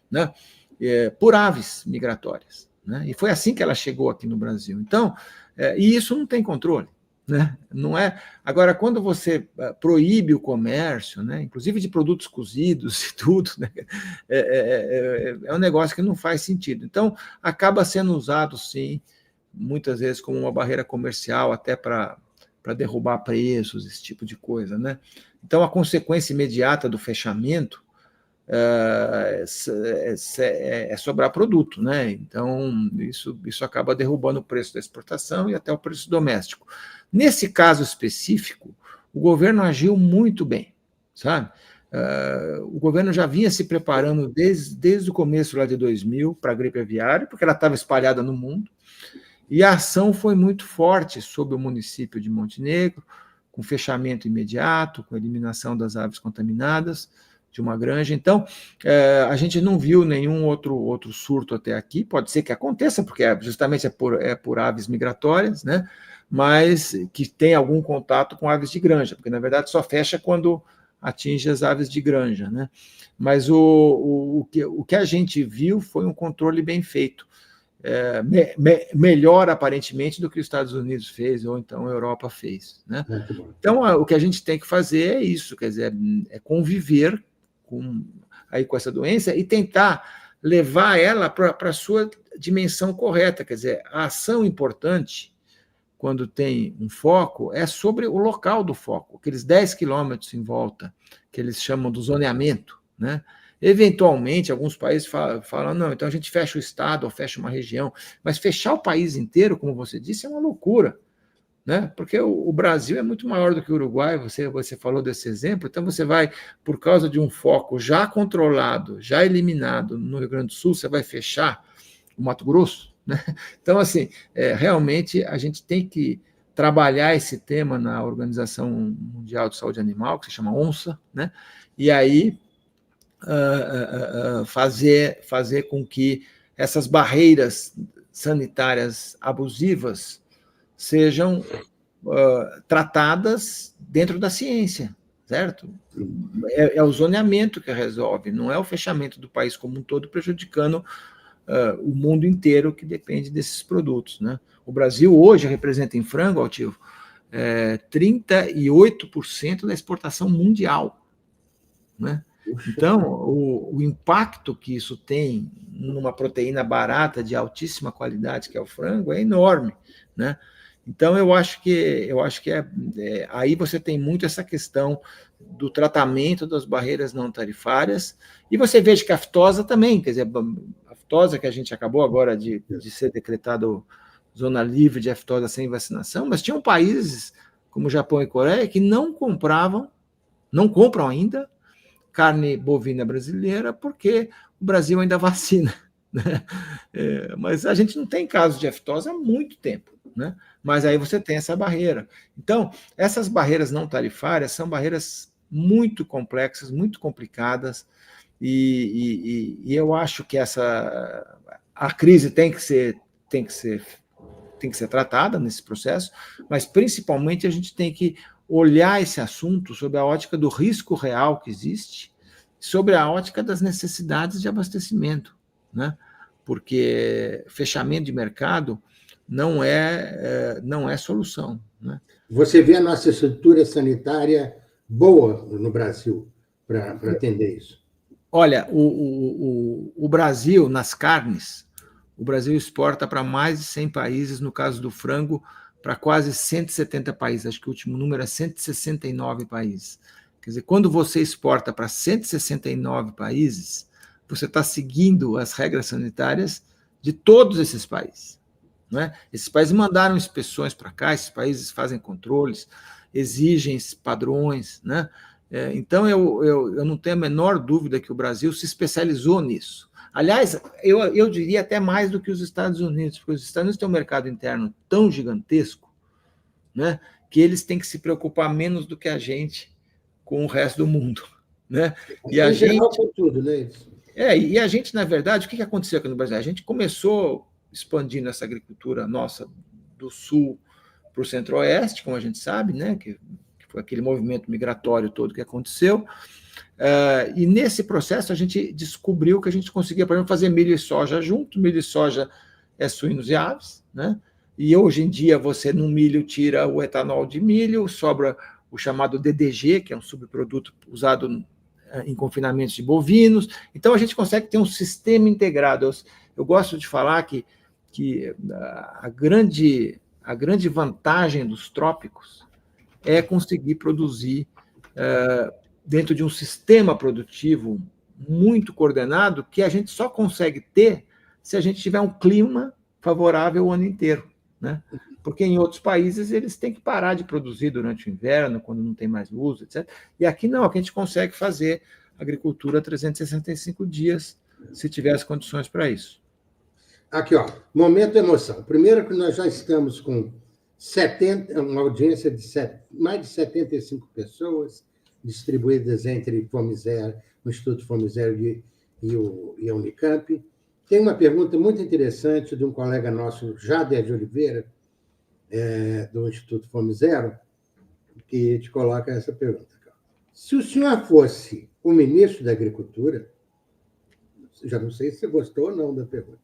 né? Por aves migratórias, né? E foi assim que ela chegou aqui no Brasil. Então, e isso não tem controle, né? Não é. Agora, quando você proíbe o comércio, né, inclusive de produtos cozidos e tudo, né, é um negócio que não faz sentido. Então, acaba sendo usado, sim, muitas vezes como uma barreira comercial, até para derrubar preços, esse tipo de coisa, né? Então, a consequência imediata do fechamento é sobrar produto, né? Então, isso acaba derrubando o preço da exportação e até o preço doméstico. Nesse caso específico, o governo agiu muito bem, sabe? O governo já vinha se preparando desde o começo lá de 2000 para a gripe aviária, porque ela estava espalhada no mundo, e a ação foi muito forte sobre o município de Montenegro, com fechamento imediato, com eliminação das aves contaminadas de uma granja. Então, a gente não viu nenhum outro surto até aqui, pode ser que aconteça, porque justamente é por aves migratórias, né? Mas que tem algum contato com aves de granja, porque, na verdade, só fecha quando atinge as aves de granja, né? Mas o que a gente viu foi um controle bem feito, melhor, aparentemente, do que os Estados Unidos fez, ou então a Europa fez, né? Então, o que a gente tem que fazer é isso, quer dizer, é conviver com essa doença e tentar levar ela para a sua dimensão correta, quer dizer, a ação importante, quando tem um foco, é sobre o local do foco, aqueles 10 quilômetros em volta, que eles chamam do zoneamento, né? Eventualmente, alguns países falam, não, então a gente fecha o estado ou fecha uma região, mas fechar o país inteiro, como você disse, é uma loucura, né? Porque o Brasil é muito maior do que o Uruguai, você falou desse exemplo, então você vai, por causa de um foco já controlado, já eliminado no Rio Grande do Sul, você vai fechar o Mato Grosso, né? Então, assim, realmente a gente tem que trabalhar esse tema na Organização Mundial de Saúde Animal, que se chama ONSA, né? E aí fazer com que essas barreiras sanitárias abusivas sejam tratadas dentro da ciência, certo? É o zoneamento que resolve, não é o fechamento do país como um todo prejudicando o mundo inteiro que depende desses produtos, né? O Brasil hoje representa em frango, Altivo, 38% da exportação mundial, né? Então, o impacto que isso tem numa proteína barata de altíssima qualidade, que é o frango, é enorme, né? Então, eu acho que aí você tem muito essa questão do tratamento das barreiras não tarifárias, e você veja que a aftosa também, quer dizer, a aftosa que a gente acabou agora de ser decretado zona livre de aftosa sem vacinação, mas tinham países como Japão e Coreia que não compram ainda carne bovina brasileira, porque o Brasil ainda vacina, né? Mas a gente não tem casos de aftosa há muito tempo, né? Mas aí você tem essa barreira. Então, essas barreiras não tarifárias são barreiras muito complexas, muito complicadas, e eu acho que a crise tem que ser tratada nesse processo, mas principalmente a gente tem que olhar esse assunto sob a ótica do risco real que existe, sobre a ótica das necessidades de abastecimento, né? Porque fechamento de mercado não é solução, né? Você vê a nossa estrutura sanitária boa no Brasil para atender isso? Olha, o Brasil, nas carnes, o Brasil exporta para mais de 100 países, no caso do frango, para quase 170 países, acho que o último número é 169 países. Quer dizer, quando você exporta para 169 países, você está seguindo as regras sanitárias de todos esses países, né? Esses países mandaram inspeções para cá, esses países fazem controles, exigem padrões, né? Então, eu não tenho a menor dúvida que o Brasil se especializou nisso. Aliás, eu diria até mais do que os Estados Unidos, porque os Estados Unidos têm um mercado interno tão gigantesco, né, que eles têm que se preocupar menos do que a gente com o resto do mundo, né? E a gente, por tudo, né? e a gente, na verdade, o que aconteceu aqui no Brasil? A gente começou expandindo essa agricultura nossa do sul para o centro-oeste, como a gente sabe, né, que foi aquele movimento migratório todo que aconteceu. E nesse processo a gente descobriu que a gente conseguia, por exemplo, fazer milho e soja junto. Milho e soja é suínos e aves, né? E hoje em dia você no milho tira o etanol de milho, sobra o chamado DDG, que é um subproduto usado em confinamentos de bovinos. Então a gente consegue ter um sistema integrado. Eu gosto de falar que a grande vantagem dos trópicos é conseguir produzir dentro de um sistema produtivo muito coordenado, que a gente só consegue ter se a gente tiver um clima favorável o ano inteiro, né? Porque em outros países eles têm que parar de produzir durante o inverno, quando não tem mais luz, etc. E aqui não, aqui a gente consegue fazer agricultura 365 dias, se tiver as condições para isso. Aqui, ó, momento de emoção. Primeiro que nós já estamos com uma audiência de mais de 75 pessoas, distribuídas entre o Instituto Fome Zero e a Unicamp. Tem uma pergunta muito interessante de um colega nosso, Jader de Oliveira, do Instituto Fome Zero, que te coloca essa pergunta. Se o senhor fosse o ministro da Agricultura, já não sei se você gostou ou não da pergunta,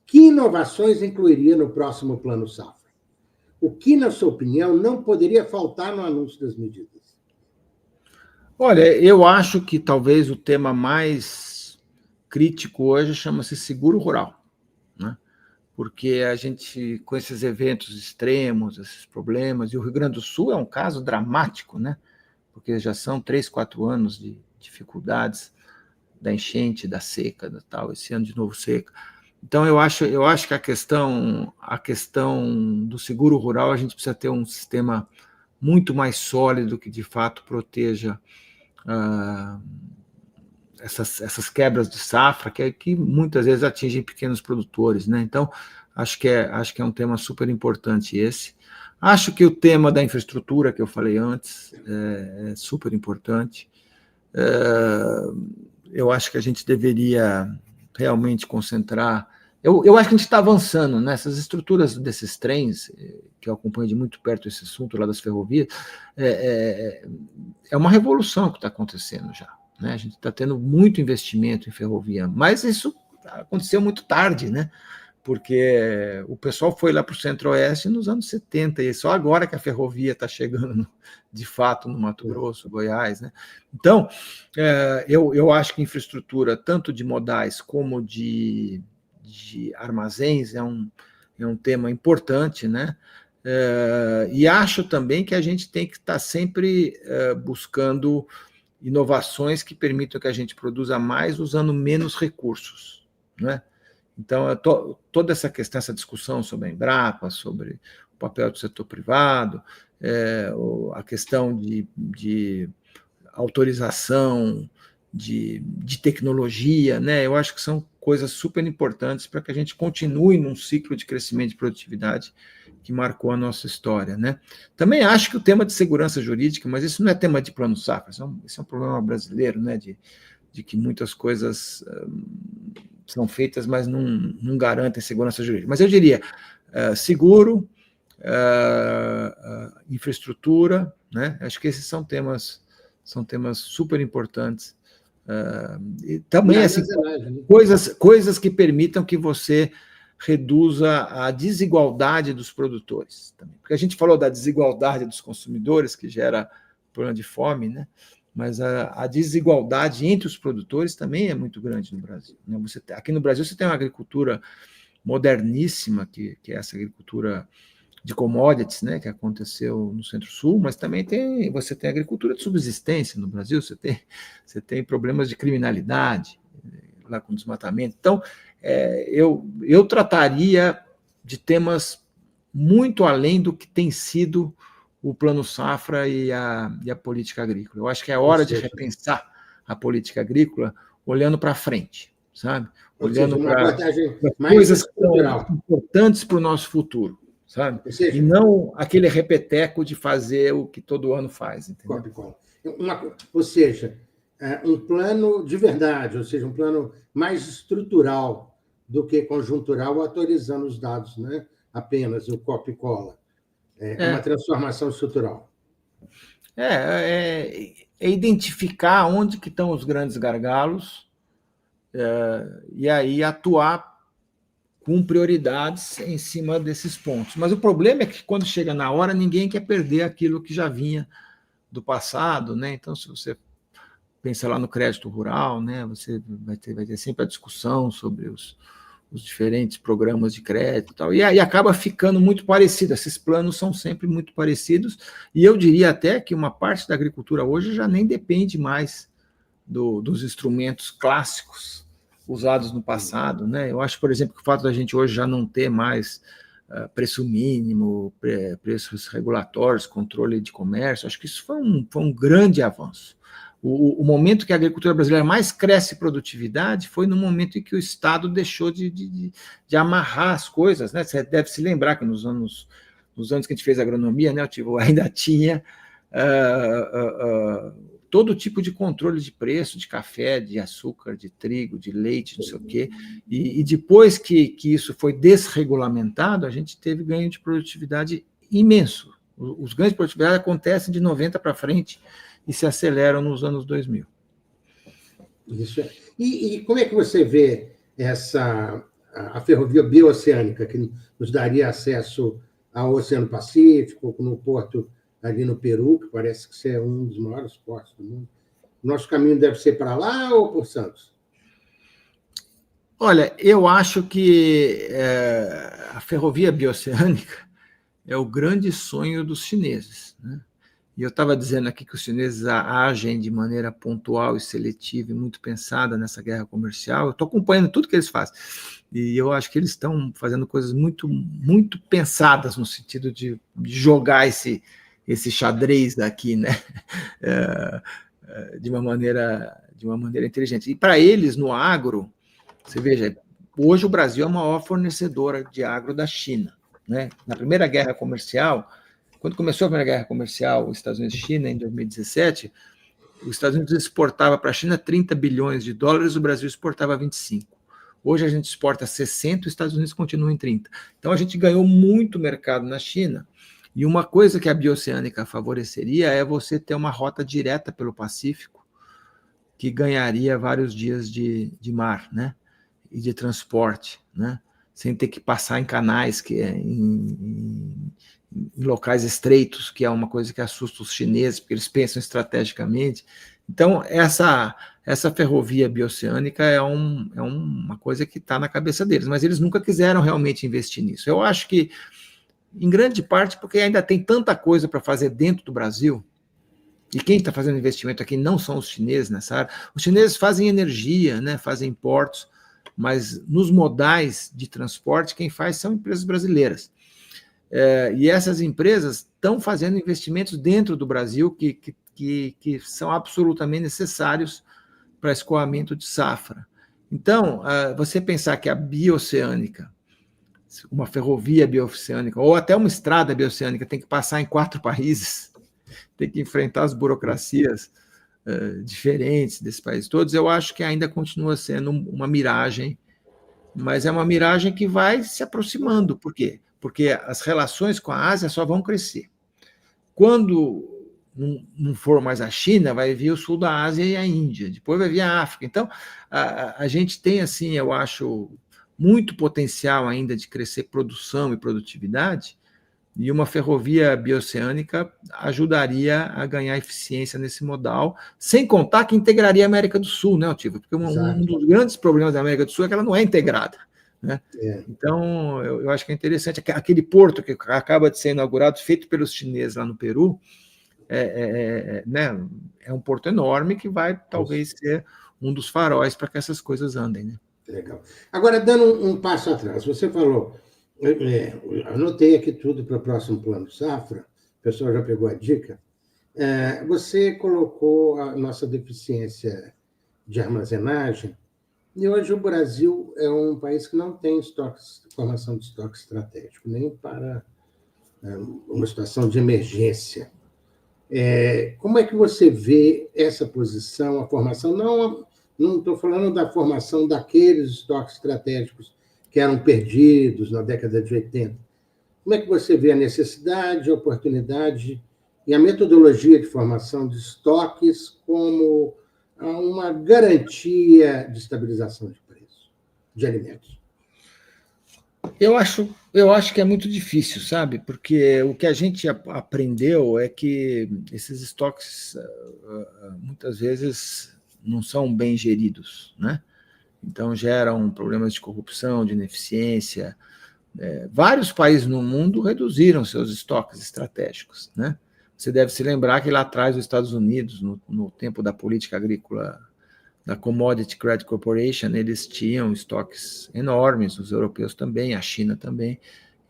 que inovações incluiria no próximo Plano Safra? O que, na sua opinião, não poderia faltar no anúncio das medidas? Olha, eu acho que talvez o tema mais crítico hoje chama-se seguro rural, né? Porque a gente, com esses eventos extremos, esses problemas, e o Rio Grande do Sul é um caso dramático, né? Porque já são 3, 4 anos de dificuldades da enchente, da seca, da tal, esse ano de novo seca. Então, eu acho que a questão do seguro rural, a gente precisa ter um sistema muito mais sólido que, de fato, proteja essas quebras de safra, que muitas vezes atingem pequenos produtores, né? Então, acho que é um tema super importante esse. Acho que o tema da infraestrutura, que eu falei antes, é super importante. Eu acho que a gente deveria realmente concentrar. Eu acho que a gente está avançando nessas estruturas desses trens, que eu acompanho de muito perto esse assunto lá das ferrovias. É uma revolução que está acontecendo já, né? A gente está tendo muito investimento em ferrovia, mas isso aconteceu muito tarde, né? Porque o pessoal foi lá para o Centro-Oeste nos anos 70, e só agora que a ferrovia está chegando, de fato, no Mato Grosso, Goiás, né? Então, eu acho que infraestrutura, tanto de modais como de armazéns, é um tema importante, né? E acho também que a gente tem que estar sempre buscando inovações que permitam que a gente produza mais usando menos recursos, né? Então, toda essa questão, essa discussão sobre a Embrapa, sobre o papel do setor privado, a questão de autorização, de tecnologia, né? Eu acho que são coisas super importantes para que a gente continue num ciclo de crescimento de produtividade que marcou a nossa história, né? Também acho que o tema de segurança jurídica, mas isso não é tema de plano safra, isso é um problema brasileiro, né? De que muitas coisas são feitas, mas não garantem segurança jurídica. Mas eu diria seguro, infraestrutura, né? Acho que esses são temas super importantes. E também assim, coisas que permitam que você reduza a desigualdade dos produtores. Também. Porque a gente falou da desigualdade dos consumidores, que gera problema de fome, né? Mas a desigualdade entre os produtores também é muito grande no Brasil, né? Aqui no Brasil você tem uma agricultura moderníssima, que é essa agricultura de commodities, né, que aconteceu no Centro-Sul, mas também você tem agricultura de subsistência no Brasil, você tem problemas de criminalidade, lá com desmatamento. Então, eu trataria de temas muito além do que tem sido o Plano Safra e a política agrícola. Eu acho que é hora de repensar a política agrícola olhando para frente, sabe? Olhando para coisas que são importantes para o nosso futuro, sabe? E não aquele repeteco de fazer o que todo ano faz, entendeu? Ou seja, um plano de verdade, ou seja, um plano mais estrutural do que conjuntural, atualizando os dados, né? Apenas o copia e cola. É uma transformação estrutural. É identificar onde que estão os grandes gargalos e aí atuar com prioridades em cima desses pontos. Mas o problema é que, quando chega na hora, ninguém quer perder aquilo que já vinha do passado, né? Então, se você pensa lá no crédito rural, né, você vai ter sempre a discussão sobre os diferentes programas de crédito e tal, e aí acaba ficando muito parecido, esses planos são sempre muito parecidos, e eu diria até que uma parte da agricultura hoje já nem depende mais dos instrumentos clássicos usados no passado, né? Eu acho, por exemplo, que o fato da gente hoje já não ter mais preço mínimo, preços regulatórios, controle de comércio, acho que isso foi um grande avanço. O momento que a agricultura brasileira mais cresce produtividade foi no momento em que o Estado deixou de amarrar as coisas, né? Você deve se lembrar que nos anos que a gente fez agronomia, né, ainda tinha todo tipo de controle de preço de café, de açúcar, de trigo, de leite, não sei o quê. E depois que isso foi desregulamentado, a gente teve ganho de produtividade imenso. Os ganhos de produtividade acontecem de 90 para frente e se aceleram nos anos 2000. Isso. E como é que você vê a ferrovia bioceânica, que nos daria acesso ao Oceano Pacífico, no porto ali no Peru, que parece que é um dos maiores portos do mundo? Nosso caminho deve ser para lá ou por Santos? Olha, eu acho que a ferrovia bioceânica é o grande sonho dos chineses, né? E eu estava dizendo aqui que os chineses agem de maneira pontual e seletiva e muito pensada nessa guerra comercial. Eu estou acompanhando tudo que eles fazem. E eu acho que eles estão fazendo coisas muito, muito pensadas no sentido de jogar esse xadrez daqui, né? De uma maneira inteligente. E para eles, no agro, você veja, hoje o Brasil é a maior fornecedora de agro da China, né? Na primeira guerra comercial, Quando começou a Primeira Guerra Comercial, os Estados Unidos e China, em 2017, os Estados Unidos exportava para a China 30 bilhões de dólares, o Brasil exportava 25. Hoje a gente exporta 60, os Estados Unidos continuam em 30. Então a gente ganhou muito mercado na China. E uma coisa que a Bioceânica favoreceria é você ter uma rota direta pelo Pacífico, que ganharia vários dias de mar, né? E de transporte, né? Sem ter que passar em canais, que é em locais estreitos, que é uma coisa que assusta os chineses, porque eles pensam estrategicamente. Então, essa ferrovia bioceânica é uma coisa que está na cabeça deles, mas eles nunca quiseram realmente investir nisso. Eu acho que, em grande parte, porque ainda tem tanta coisa para fazer dentro do Brasil, e quem está fazendo investimento aqui não são os chineses nessa área. Os chineses fazem energia, né, fazem portos, mas nos modais de transporte, quem faz são empresas brasileiras. E essas empresas estão fazendo investimentos dentro do Brasil que são absolutamente necessários para escoamento de safra. Então, você pensar que a bioceânica, uma ferrovia bioceânica, ou até uma estrada bioceânica, tem que passar em 4 países, tem que enfrentar as burocracias diferentes desses países todos, eu acho que ainda continua sendo uma miragem, mas é uma miragem que vai se aproximando. Por quê? Porque as relações com a Ásia só vão crescer. Quando não for mais a China, vai vir o sul da Ásia e a Índia, depois vai vir a África. Então, a gente tem, assim, eu acho, muito potencial ainda de crescer produção e produtividade, e uma ferrovia bioceânica ajudaria a ganhar eficiência nesse modal, sem contar que integraria a América do Sul, né, Otívar? Porque um dos grandes problemas da América do Sul é que ela não é integrada, né? Então, eu acho que é interessante. Aquele porto que acaba de ser inaugurado, feito pelos chineses lá no Peru, né, é um porto enorme que vai, talvez, ser um dos faróis para que essas coisas andem, né? Legal. Agora, dando um passo atrás, você falou, anotei aqui tudo para o próximo plano safra, o pessoal já pegou a dica. Você colocou a nossa deficiência de armazenagem, e hoje o Brasil é um país que não tem formação de estoque estratégico, nem para uma situação de emergência. Como é que você vê essa posição, a formação? Não estou falando da formação daqueles estoques estratégicos que eram perdidos na década de 80. Como é que você vê a necessidade, a oportunidade e a metodologia de formação de estoques como uma garantia de estabilização de preço de alimentos? Eu acho que é muito difícil, sabe? Porque o que a gente aprendeu é que esses estoques muitas vezes não são bem geridos, né? Então geram problemas de corrupção, de ineficiência. Vários países no mundo reduziram seus estoques estratégicos, né? Você deve se lembrar que lá atrás os Estados Unidos, no tempo da política agrícola da Commodity Credit Corporation, eles tinham estoques enormes, os europeus também, a China também,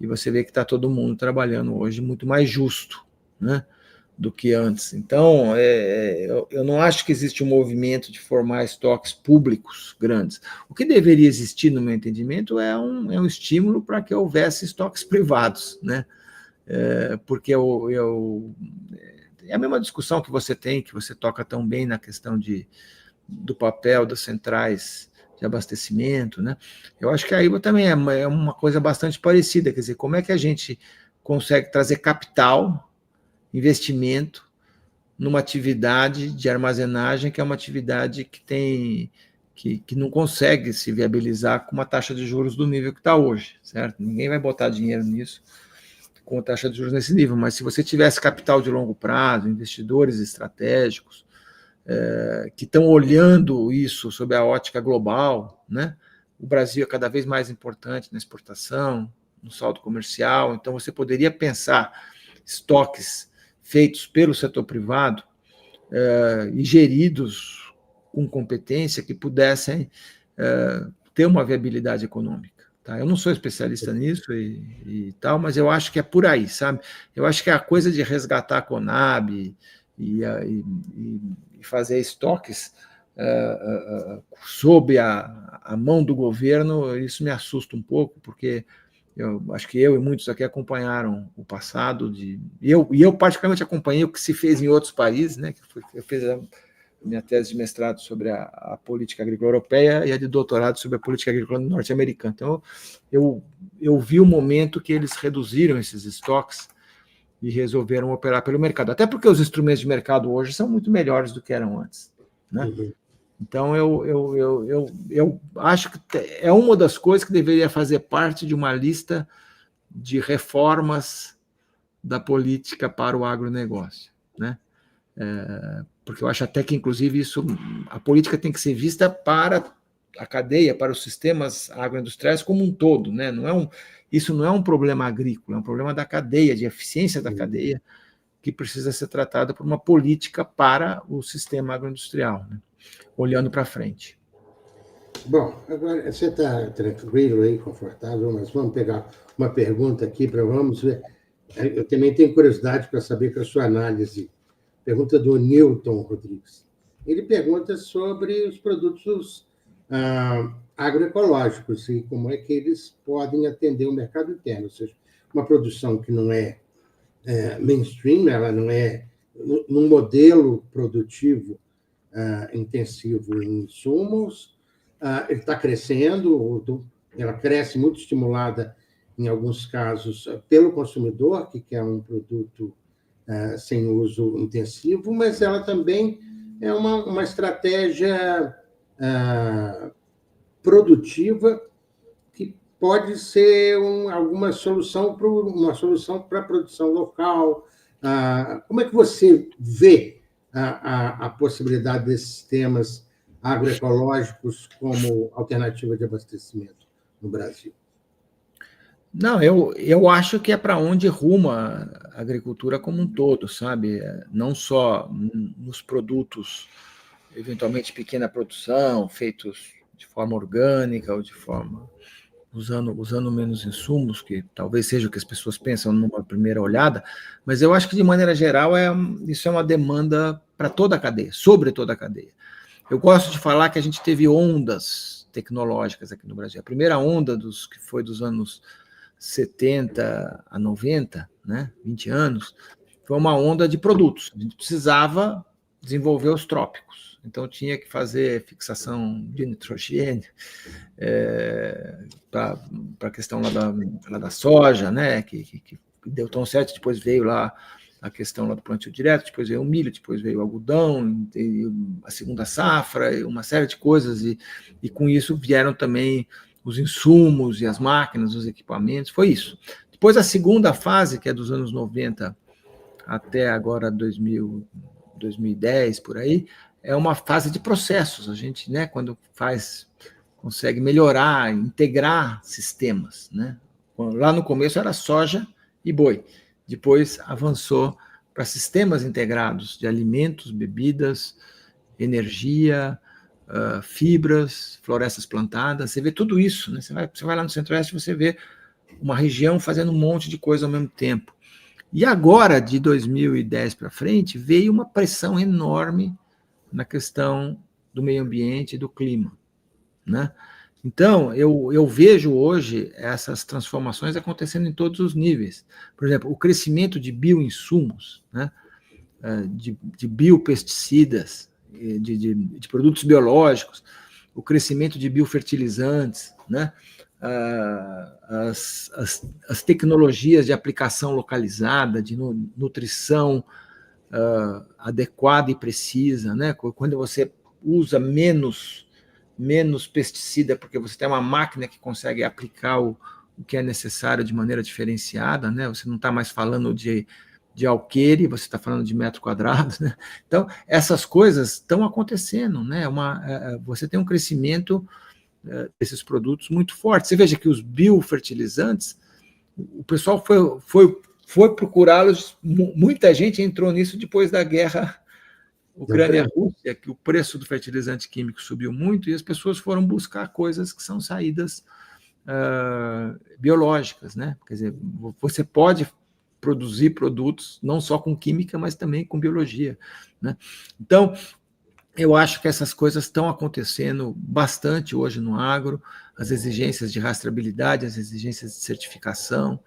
e você vê que está todo mundo trabalhando hoje muito mais justo, né, do que antes. Então, eu não acho que existe um movimento de formar estoques públicos grandes. O que deveria existir, no meu entendimento, é um estímulo para que houvesse estoques privados, né, porque é a mesma discussão que você tem, que você toca tão bem na questão do papel das centrais de abastecimento, né? Eu acho que aí também é uma coisa bastante parecida, quer dizer, como é que a gente consegue trazer capital, investimento, numa atividade de armazenagem, que é uma atividade que não consegue se viabilizar com uma taxa de juros do nível que está hoje, certo? Ninguém vai botar dinheiro nisso com a taxa de juros nesse nível, mas se você tivesse capital de longo prazo, investidores estratégicos, que estão olhando isso sob a ótica global, né? O Brasil é cada vez mais importante na exportação, no saldo comercial, então você poderia pensar estoques feitos pelo setor privado e geridos com competência que pudessem ter uma viabilidade econômica. Tá? Eu não sou especialista nisso e tal, mas eu acho que é por aí, sabe? Eu acho que é a coisa de resgatar a Conab e fazer estoques sob a mão do governo, isso me assusta um pouco, porque Eu acho que eu e muitos aqui acompanharam o passado, e eu particularmente acompanhei o que se fez em outros países, né? Eu fiz a minha tese de mestrado sobre a política agrícola europeia e a de doutorado sobre a política agrícola norte-americana. Então, eu vi o momento que eles reduziram esses estoques e resolveram operar pelo mercado. Até porque os instrumentos de mercado hoje são muito melhores do que eram antes, né? Uhum. Então, eu acho que é uma das coisas que deveria fazer parte de uma lista de reformas da política para o agronegócio, né? Porque eu acho até que, inclusive, a política tem que ser vista para a cadeia, para os sistemas agroindustriais como um todo, né? Isso não é um problema agrícola, é um problema da cadeia, de eficiência da cadeia, que precisa ser tratada por uma política para o sistema agroindustrial, né? Olhando para frente. Bom, agora você está tranquilo aí, confortável, mas vamos pegar uma pergunta aqui vamos ver. Eu também tenho curiosidade para saber com a sua análise. Pergunta do Newton Rodrigues. Ele pergunta sobre os produtos agroecológicos e como é que eles podem atender o mercado interno, ou seja, uma produção que não é mainstream, ela não é num modelo produtivo intensivo em insumos, ele está crescendo, ela cresce muito estimulada, em alguns casos, pelo consumidor, que quer um produto sem uso intensivo, mas ela também é uma estratégia produtiva que pode ser alguma solução para a produção local. Como é que você vê a possibilidade desses sistemas agroecológicos como alternativa de abastecimento no Brasil? Não, eu acho que é para onde ruma a agricultura como um todo, sabe? Não só nos produtos, eventualmente pequena produção, feitos de forma orgânica ou de forma usando menos insumos, que talvez seja o que as pessoas pensam numa primeira olhada, mas eu acho que, de maneira geral, isso é uma demanda para toda a cadeia, sobre toda a cadeia. Eu gosto de falar que a gente teve ondas tecnológicas aqui no Brasil. A primeira onda que foi dos anos 70 a 90, né, 20 anos, foi uma onda de produtos. A gente precisava desenvolver os trópicos. Então, tinha que fazer fixação de nitrogênio para a questão lá da soja, né, que deu tão certo. Depois veio lá a questão lá do plantio direto, depois veio o milho, depois veio o algodão, a segunda safra, uma série de coisas, e com isso vieram também os insumos e as máquinas, os equipamentos, foi isso. Depois a segunda fase, que é dos anos 90 até agora 2010, por aí, é uma fase de processos. A gente, né, quando consegue melhorar, integrar sistemas, né? Lá no começo era soja e boi, depois avançou para sistemas integrados de alimentos, bebidas, energia, fibras, florestas plantadas. Você vê tudo isso, né? Você vai lá no Centro-Oeste, você vê uma região fazendo um monte de coisa ao mesmo tempo. E agora, de 2010 para frente, veio uma pressão enorme na questão do meio ambiente e do clima, né? Então, eu vejo hoje essas transformações acontecendo em todos os níveis. Por exemplo, o crescimento de bioinsumos, né? De biopesticidas, de produtos biológicos, o crescimento de biofertilizantes, né? As tecnologias de aplicação localizada, de nutrição adequada e precisa, né? Quando você usa menos pesticida, porque você tem uma máquina que consegue aplicar o que é necessário de maneira diferenciada, né? Você não está mais falando de alqueire, você está falando de metro quadrado, né? Então, essas coisas estão acontecendo, né? Você tem um crescimento desses produtos muito forte. Você veja que os biofertilizantes, o pessoal foi procurá-los, muita gente entrou nisso depois da guerra Ucrânia-Rússia, que o preço do fertilizante químico subiu muito e as pessoas foram buscar coisas que são saídas biológicas, né? Quer dizer, você pode produzir produtos não só com química, mas também com biologia, né? Então, eu acho que essas coisas estão acontecendo bastante hoje no agro, as exigências de rastreabilidade, as exigências de certificação,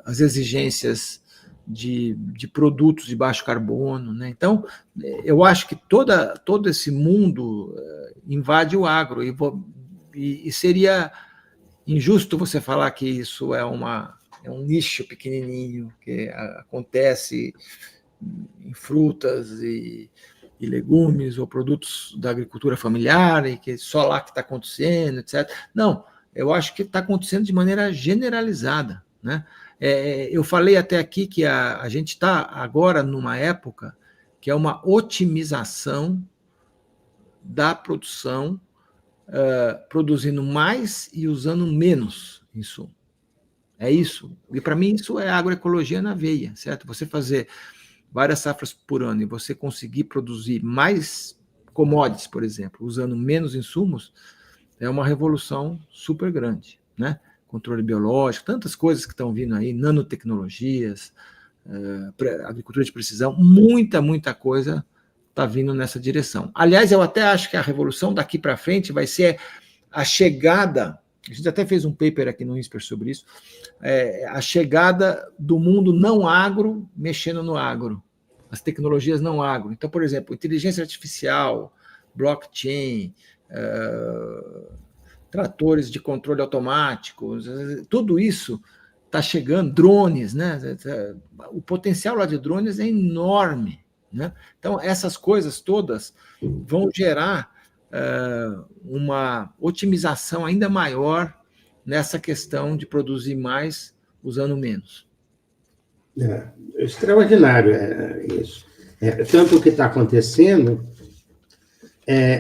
as exigências de produtos de baixo carbono, né? Então, eu acho que todo esse mundo invade o agro, e seria injusto você falar que isso é um nicho pequenininho, que acontece em frutas e legumes ou produtos da agricultura familiar, e que só lá que está acontecendo, etc. Não, eu acho que está acontecendo de maneira generalizada, né? Eu falei até aqui que a gente está agora numa época que é uma otimização da produção, produzindo mais e usando menos insumo. É isso. E para mim isso é agroecologia na veia, certo? Você fazer várias safras por ano e você conseguir produzir mais commodities, por exemplo, usando menos insumos, é uma revolução super grande, né? Controle biológico, tantas coisas que estão vindo aí, nanotecnologias, agricultura de precisão, muita coisa está vindo nessa direção. Aliás, eu até acho que a revolução daqui para frente vai ser a chegada, a gente até fez um paper aqui no INSPER sobre isso, a chegada do mundo não agro mexendo no agro, as tecnologias não agro. Então, por exemplo, inteligência artificial, blockchain, tratores de controle automático, tudo isso está chegando, drones, né? O potencial lá de drones é enorme, né? Então, essas coisas todas vão gerar uma otimização ainda maior nessa questão de produzir mais usando menos. Extraordinário isso. Tanto o que está acontecendo,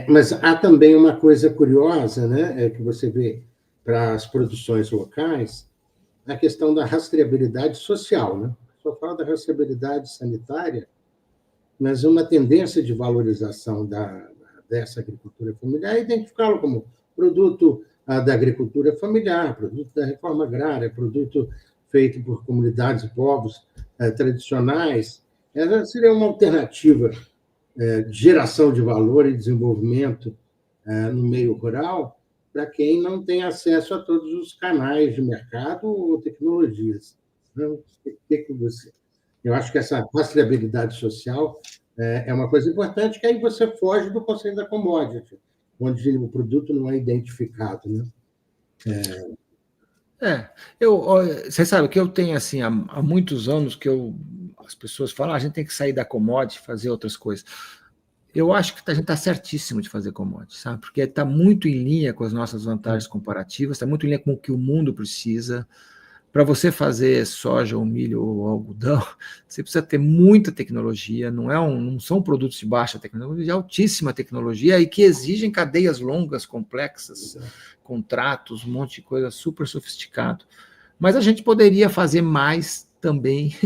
mas há também uma coisa curiosa, né, que você vê para as produções locais, a questão da rastreabilidade social, né? Só fala da rastreabilidade sanitária, mas uma tendência de valorização dessa agricultura familiar é identificá-lo como produto da agricultura familiar, produto da reforma agrária, produto feito por comunidades e povos tradicionais. Essa seria uma alternativa de geração de valor e desenvolvimento no meio rural para quem não tem acesso a todos os canais de mercado ou tecnologias. Eu acho que essa rastreabilidade social é uma coisa importante, que aí você foge do conceito da commodity, onde o produto não é identificado, né? Você sabe que eu tenho, assim, há muitos anos que as pessoas falam, a gente tem que sair da commodity, fazer outras coisas. Eu acho que a gente está certíssimo de fazer commodity, sabe? Porque está muito em linha com as nossas vantagens comparativas, está muito em linha com o que o mundo precisa. Para você fazer soja ou milho ou algodão, você precisa ter muita tecnologia, não são produtos de baixa tecnologia, de altíssima tecnologia, e que exigem cadeias longas, complexas, contratos, um monte de coisa super sofisticado. Mas a gente poderia fazer mais também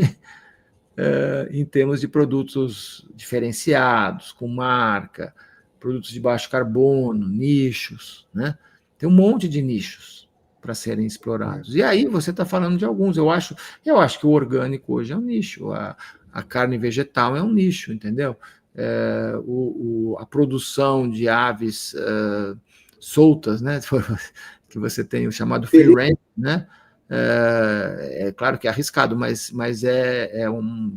em termos de produtos diferenciados, com marca, produtos de baixo carbono, nichos, né? Tem um monte de nichos para serem explorados. E aí você está falando de alguns. Eu acho que o orgânico hoje é um nicho, a carne vegetal é um nicho, entendeu? A produção de aves soltas, né? Que você tem o chamado free range, né? É claro que é arriscado, mas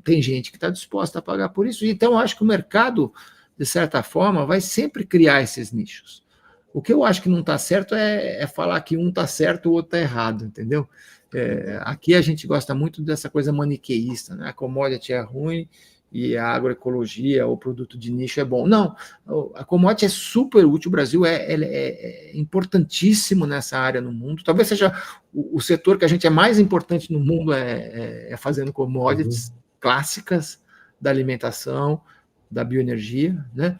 tem gente que está disposta a pagar por isso. Então, eu acho que o mercado, de certa forma, vai sempre criar esses nichos. O que eu acho que não está certo é falar que um está certo e o outro está errado, entendeu? Aqui a gente gosta muito dessa coisa maniqueísta, né? A commodity é ruim e a agroecologia, o produto de nicho é bom. Não, a commodity é super útil, o Brasil é importantíssimo nessa área no mundo, talvez seja o setor que a gente é mais importante no mundo fazendo commodities clássicas da alimentação, da bioenergia, né?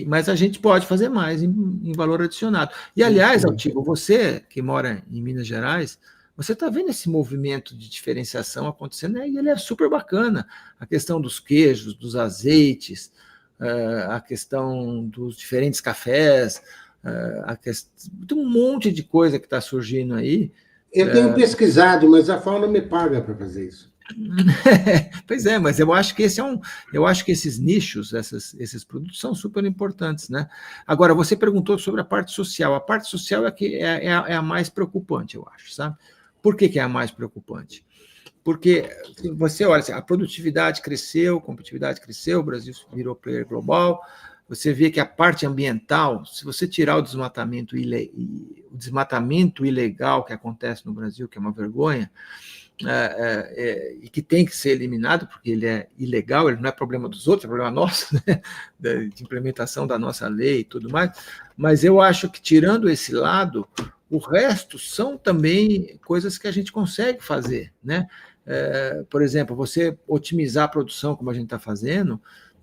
Mas a gente pode fazer mais em valor adicionado. E, aliás, Altivo, você que mora em Minas Gerais, você está vendo esse movimento de diferenciação acontecendo, e ele é super bacana. A questão dos queijos, dos azeites, a questão dos diferentes cafés, tem um monte de coisa que está surgindo aí. Eu tenho pesquisado, mas a FAO não me paga para fazer isso. Pois é, mas eu acho que eu acho que esses nichos, esses produtos são super importantes, né? Agora, você perguntou sobre a parte social. A parte social é a mais preocupante, eu acho, sabe? Por que é a mais preocupante? Porque você olha, a produtividade cresceu, a competitividade cresceu, o Brasil virou player global. Você vê que a parte ambiental, se você tirar o desmatamento ilegal que acontece no Brasil, que é uma vergonha, e que tem que ser eliminado, porque ele é ilegal, ele não é problema dos outros, é problema nosso, né? De implementação da nossa lei e tudo mais. Mas eu acho que, tirando esse lado, o resto são também coisas que a gente consegue fazer, né? Por exemplo, você otimizar a produção, como a gente está fazendo,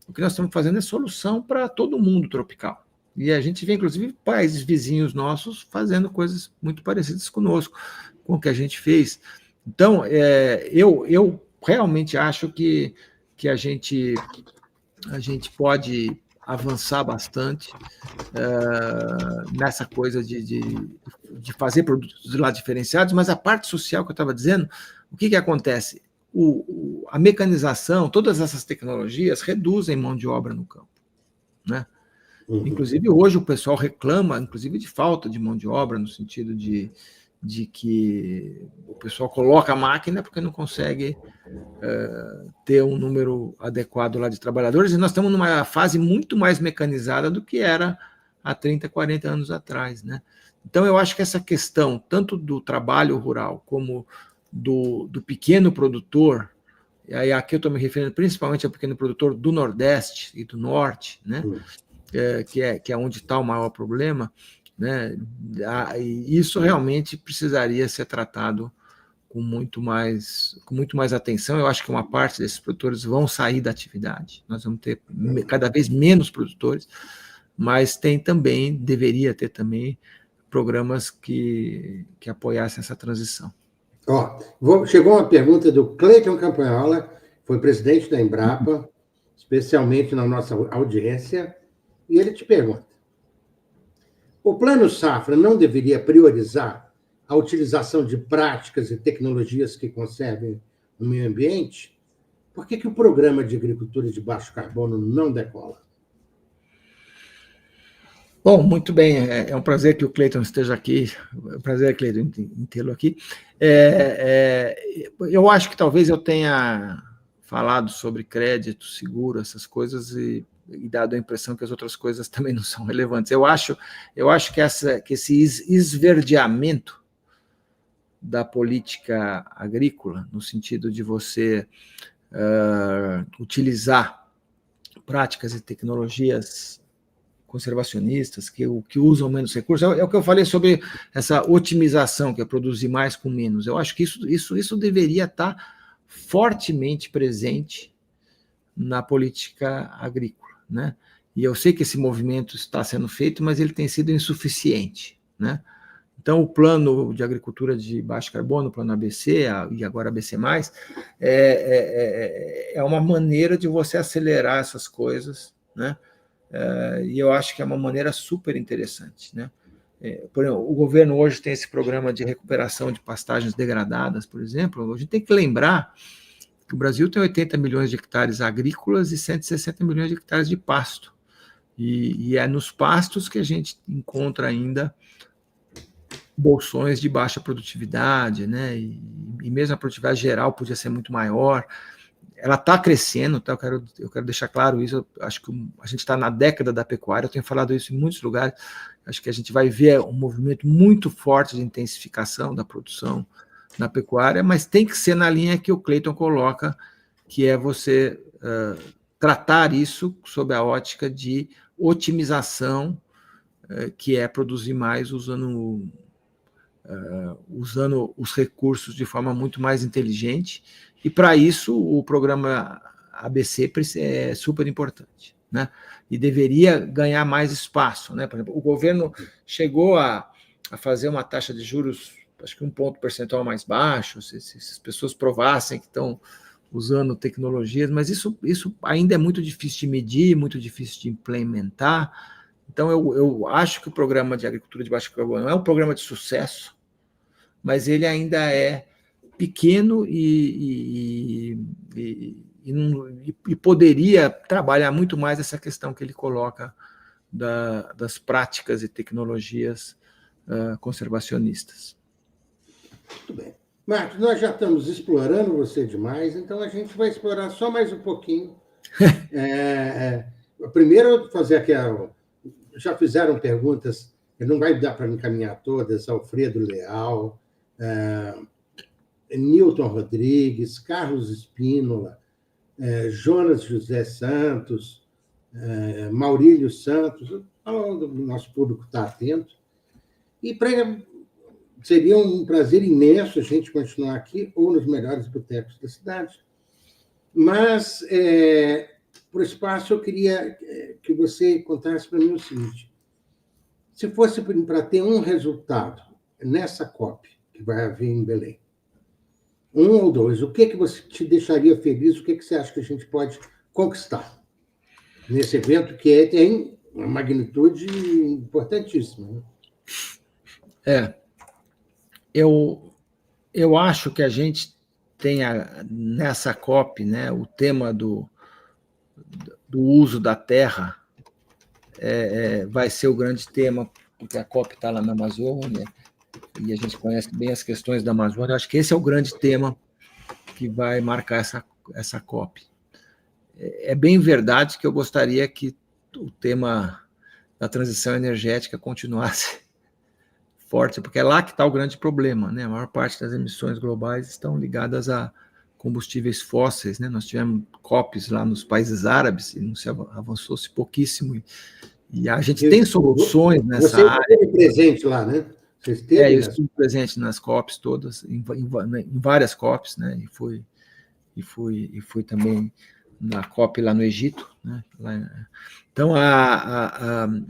o que nós estamos fazendo é solução para todo mundo tropical. E a gente vê, inclusive, países vizinhos nossos fazendo coisas muito parecidas conosco, com o que a gente fez. Então, eu realmente acho que a gente pode avançar bastante nessa coisa de fazer produtos lá diferenciados, mas a parte social que eu estava dizendo, o que acontece? A mecanização, todas essas tecnologias reduzem mão de obra no campo, né? Uhum. Inclusive, hoje o pessoal reclama, inclusive, de falta de mão de obra, no sentido de que o pessoal coloca a máquina porque não consegue ter um número adequado lá de trabalhadores, e nós estamos numa fase muito mais mecanizada do que era há 30, 40 anos atrás, né? Então, eu acho que essa questão, tanto do trabalho rural como do pequeno produtor, e aí aqui eu estou me referindo principalmente ao pequeno produtor do Nordeste e do Norte, né? Que é onde está o maior problema, né? E isso realmente precisaria ser tratado com muito mais atenção. Eu acho que uma parte desses produtores vão sair da atividade. Nós vamos ter cada vez menos produtores, mas deveria ter também programas que apoiassem essa transição. Chegou uma pergunta do Cleiton Campanhola, foi presidente da Embrapa, especialmente na nossa audiência, e ele te pergunta: o Plano Safra não deveria priorizar a utilização de práticas e tecnologias que conservem o meio ambiente? Por que o programa de agricultura de baixo carbono não decola? Bom, muito bem, é um prazer que o Cleiton esteja aqui, é um prazer, Cleiton, em tê-lo aqui. Eu acho que talvez eu tenha falado sobre crédito, seguro, essas coisas, e dado a impressão que as outras coisas também não são relevantes. Eu acho que esse esverdeamento da política agrícola, no sentido de você utilizar práticas e tecnologias conservacionistas, que usam menos recursos, é o que eu falei sobre essa otimização, que é produzir mais com menos. Eu acho que isso deveria estar fortemente presente na política agrícola, né? E eu sei que esse movimento está sendo feito, mas ele tem sido insuficiente, né? Então, o plano de agricultura de baixo carbono, o plano ABC, e agora ABC+, é uma maneira de você acelerar essas coisas, né? E eu acho que é uma maneira super interessante, né? Por exemplo, o governo hoje tem esse programa de recuperação de pastagens degradadas, por exemplo. A gente tem que lembrar que o Brasil tem 80 milhões de hectares agrícolas e 160 milhões de hectares de pasto. E é nos pastos que a gente encontra ainda bolsões de baixa produtividade, né? E mesmo a produtividade geral podia ser muito maior. Ela está crescendo, tá? Eu quero deixar claro isso. Eu acho que a gente está na década da pecuária, eu tenho falado isso em muitos lugares. Acho que a gente vai ver um movimento muito forte de intensificação da produção na pecuária, mas tem que ser na linha que o Cleiton coloca, que é você tratar isso sob a ótica de otimização, que é produzir mais usando os recursos de forma muito mais inteligente, e para isso o programa ABC é super importante, né? E deveria ganhar mais espaço, né? Por exemplo, o governo chegou a fazer uma taxa de juros, acho que 1 ponto percentual mais baixo, se as pessoas provassem que estão usando tecnologias, mas isso ainda é muito difícil de medir, muito difícil de implementar. Então, eu acho que o programa de agricultura de baixo carbono é um programa de sucesso, mas ele ainda é pequeno e poderia trabalhar muito mais essa questão que ele coloca das práticas e tecnologias conservacionistas. Muito bem. Marcos, nós já estamos explorando você demais, então a gente vai explorar só mais um pouquinho. Primeiro, fazer aqui. Já fizeram perguntas, não vai dar para encaminhar todas, Alfredo Leal, Newton Rodrigues, Carlos Espínola, Jonas José Santos, Maurílio Santos, o nosso público está atento. E seria um prazer imenso a gente continuar aqui, ou nos melhores botecos da cidade. Mas, por espaço, eu queria que você contasse para mim o seguinte: se fosse para ter um resultado nessa COP, que vai haver em Belém, um ou dois, o que você te deixaria feliz, o que você acha que a gente pode conquistar nesse evento que tem uma magnitude importantíssima? Né? Eu acho que a gente tem nessa COP, né, o tema do uso da terra vai ser o grande tema, porque a COP está lá na Amazônia, e a gente conhece bem as questões da Amazônia. Eu acho que esse é o grande tema que vai marcar essa COP. É bem verdade que eu gostaria que o tema da transição energética continuasse forte, porque é lá que está o grande problema, né? A maior parte das emissões globais estão ligadas a combustíveis fósseis, né? Nós tivemos COPs lá nos países árabes e não se avançou-se pouquível, e a gente tem soluções nessa área. Você esteve presente lá, né? Eu estive presente nas COPs todas, em várias COPs, né? E fui também na COP lá no Egito, né? Então,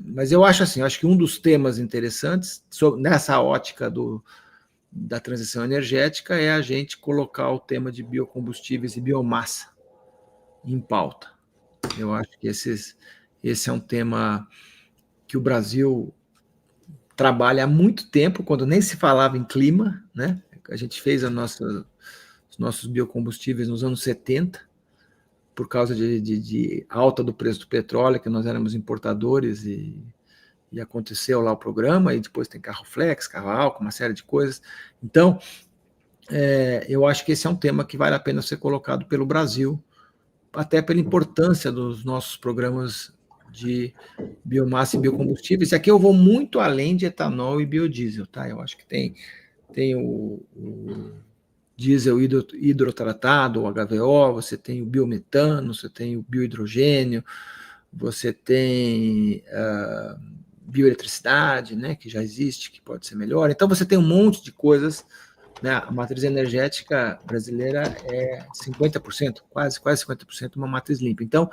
mas eu acho assim, acho que um dos temas interessantes nessa ótica da transição energética é a gente colocar o tema de biocombustíveis e biomassa em pauta. Eu acho que esse é um tema que o Brasil trabalha há muito tempo, quando nem se falava em clima, né? A gente fez os nossos biocombustíveis nos anos 70, por causa de alta do preço do petróleo, que nós éramos importadores, e aconteceu lá o programa, e depois tem carro flex, carro álcool, uma série de coisas. Então, eu acho que esse é um tema que vale a pena ser colocado pelo Brasil, até pela importância dos nossos programas de biomassa e biocombustíveis. E aqui eu vou muito além de etanol e biodiesel, tá? Eu acho que tem o diesel hidrotratado, o HVO, você tem o biometano, você tem o biohidrogênio, você tem bioeletricidade, né, que já existe, que pode ser melhor. Então, você tem um monte de coisas, né? A matriz energética brasileira é 50%, quase 50% uma matriz limpa. Então,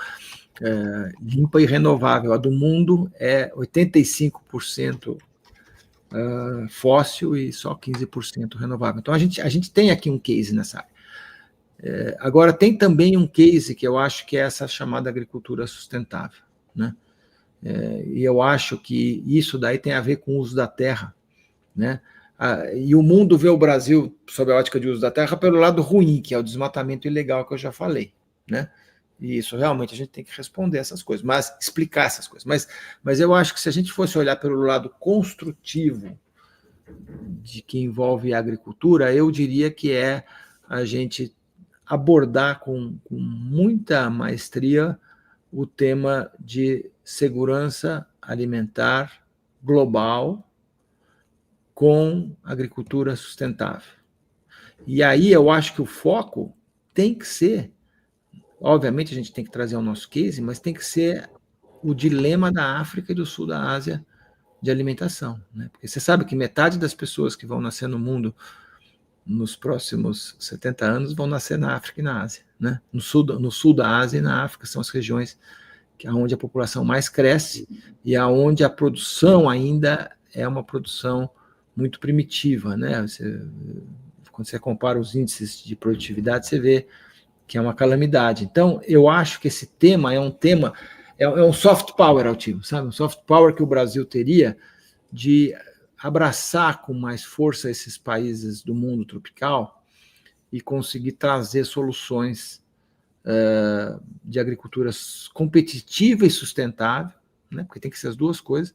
limpa e renovável. A do mundo é 85% fóssil e só 15% renovável. Então, a gente tem aqui um case nessa área. Agora, tem também um case que eu acho que é essa chamada agricultura sustentável, né? E eu acho que isso daí tem a ver com o uso da terra, né? E o mundo vê o Brasil, sob a ótica de uso da terra, pelo lado ruim, que é o desmatamento ilegal que eu já falei, né? E isso realmente a gente tem que responder essas coisas, mas explicar essas coisas. Mas eu acho que se a gente fosse olhar pelo lado construtivo de que envolve a agricultura, eu diria que é a gente abordar com muita maestria o tema de segurança alimentar global com agricultura sustentável. E aí eu acho que o foco tem que ser, obviamente a gente tem que trazer o nosso case, mas tem que ser o dilema da África e do sul da Ásia de alimentação, né? Porque você sabe que metade das pessoas que vão nascer no mundo nos próximos 70 anos vão nascer na África e na Ásia, né? No sul da Ásia e na África são as regiões onde a população mais cresce e aonde a produção ainda é uma produção muito primitiva, né? Quando você compara os índices de produtividade, você vê que é uma calamidade. Então, eu acho que esse tema é um soft power altivo, sabe? Um soft power que o Brasil teria de abraçar com mais força esses países do mundo tropical e conseguir trazer soluções de agricultura competitiva e sustentável, né, porque tem que ser as duas coisas,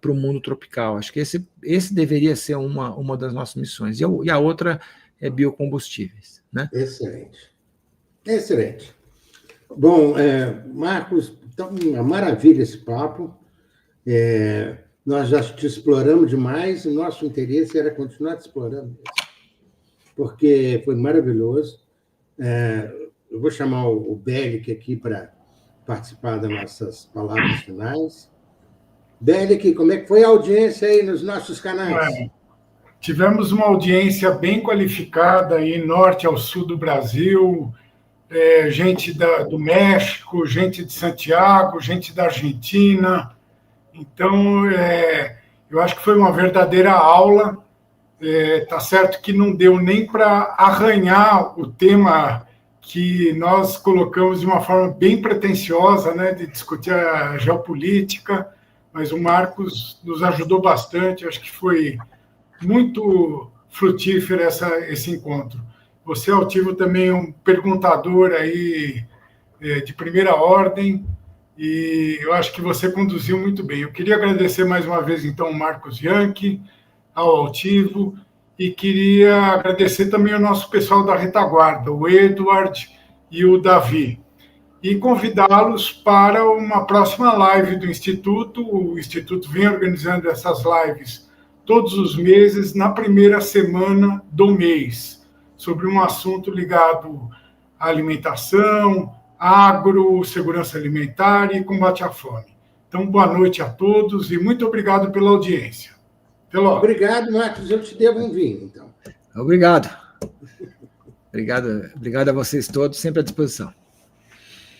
para o mundo tropical. Acho que esse deveria ser uma das nossas missões. E a outra é biocombustíveis. Né? Excelente. Excelente. Bom, Marcos, então, uma maravilha esse papo. Nós já te exploramos demais, e nosso interesse era continuar te explorando, porque foi maravilhoso. Eu vou chamar o Bellic aqui para participar das nossas palavras finais. Bellic, como é que foi a audiência aí nos nossos canais? Tivemos uma audiência bem qualificada aí, norte ao sul do Brasil, gente do México, gente de Santiago, gente da Argentina. Então, eu acho que foi uma verdadeira aula. Tá certo que não deu nem para arranhar o tema que nós colocamos de uma forma bem pretensiosa, né, de discutir a geopolítica, mas o Marcos nos ajudou bastante. Acho que foi muito frutífero esse encontro. Você, Altivo, também é um perguntador aí de primeira ordem, e eu acho que você conduziu muito bem. Eu queria agradecer mais uma vez, então, ao Marcos Bianchi, ao Altivo, e queria agradecer também ao nosso pessoal da retaguarda, o Edward e o Davi, e convidá-los para uma próxima live do Instituto. O Instituto vem organizando essas lives todos os meses, na primeira semana do mês, sobre um assunto ligado à alimentação, agro, segurança alimentar e combate à fome. Então, boa noite a todos e muito obrigado pela audiência. Até logo. Obrigado, Marcos. Eu te devo um vinho, então. Obrigado. Obrigado a vocês todos, sempre à disposição.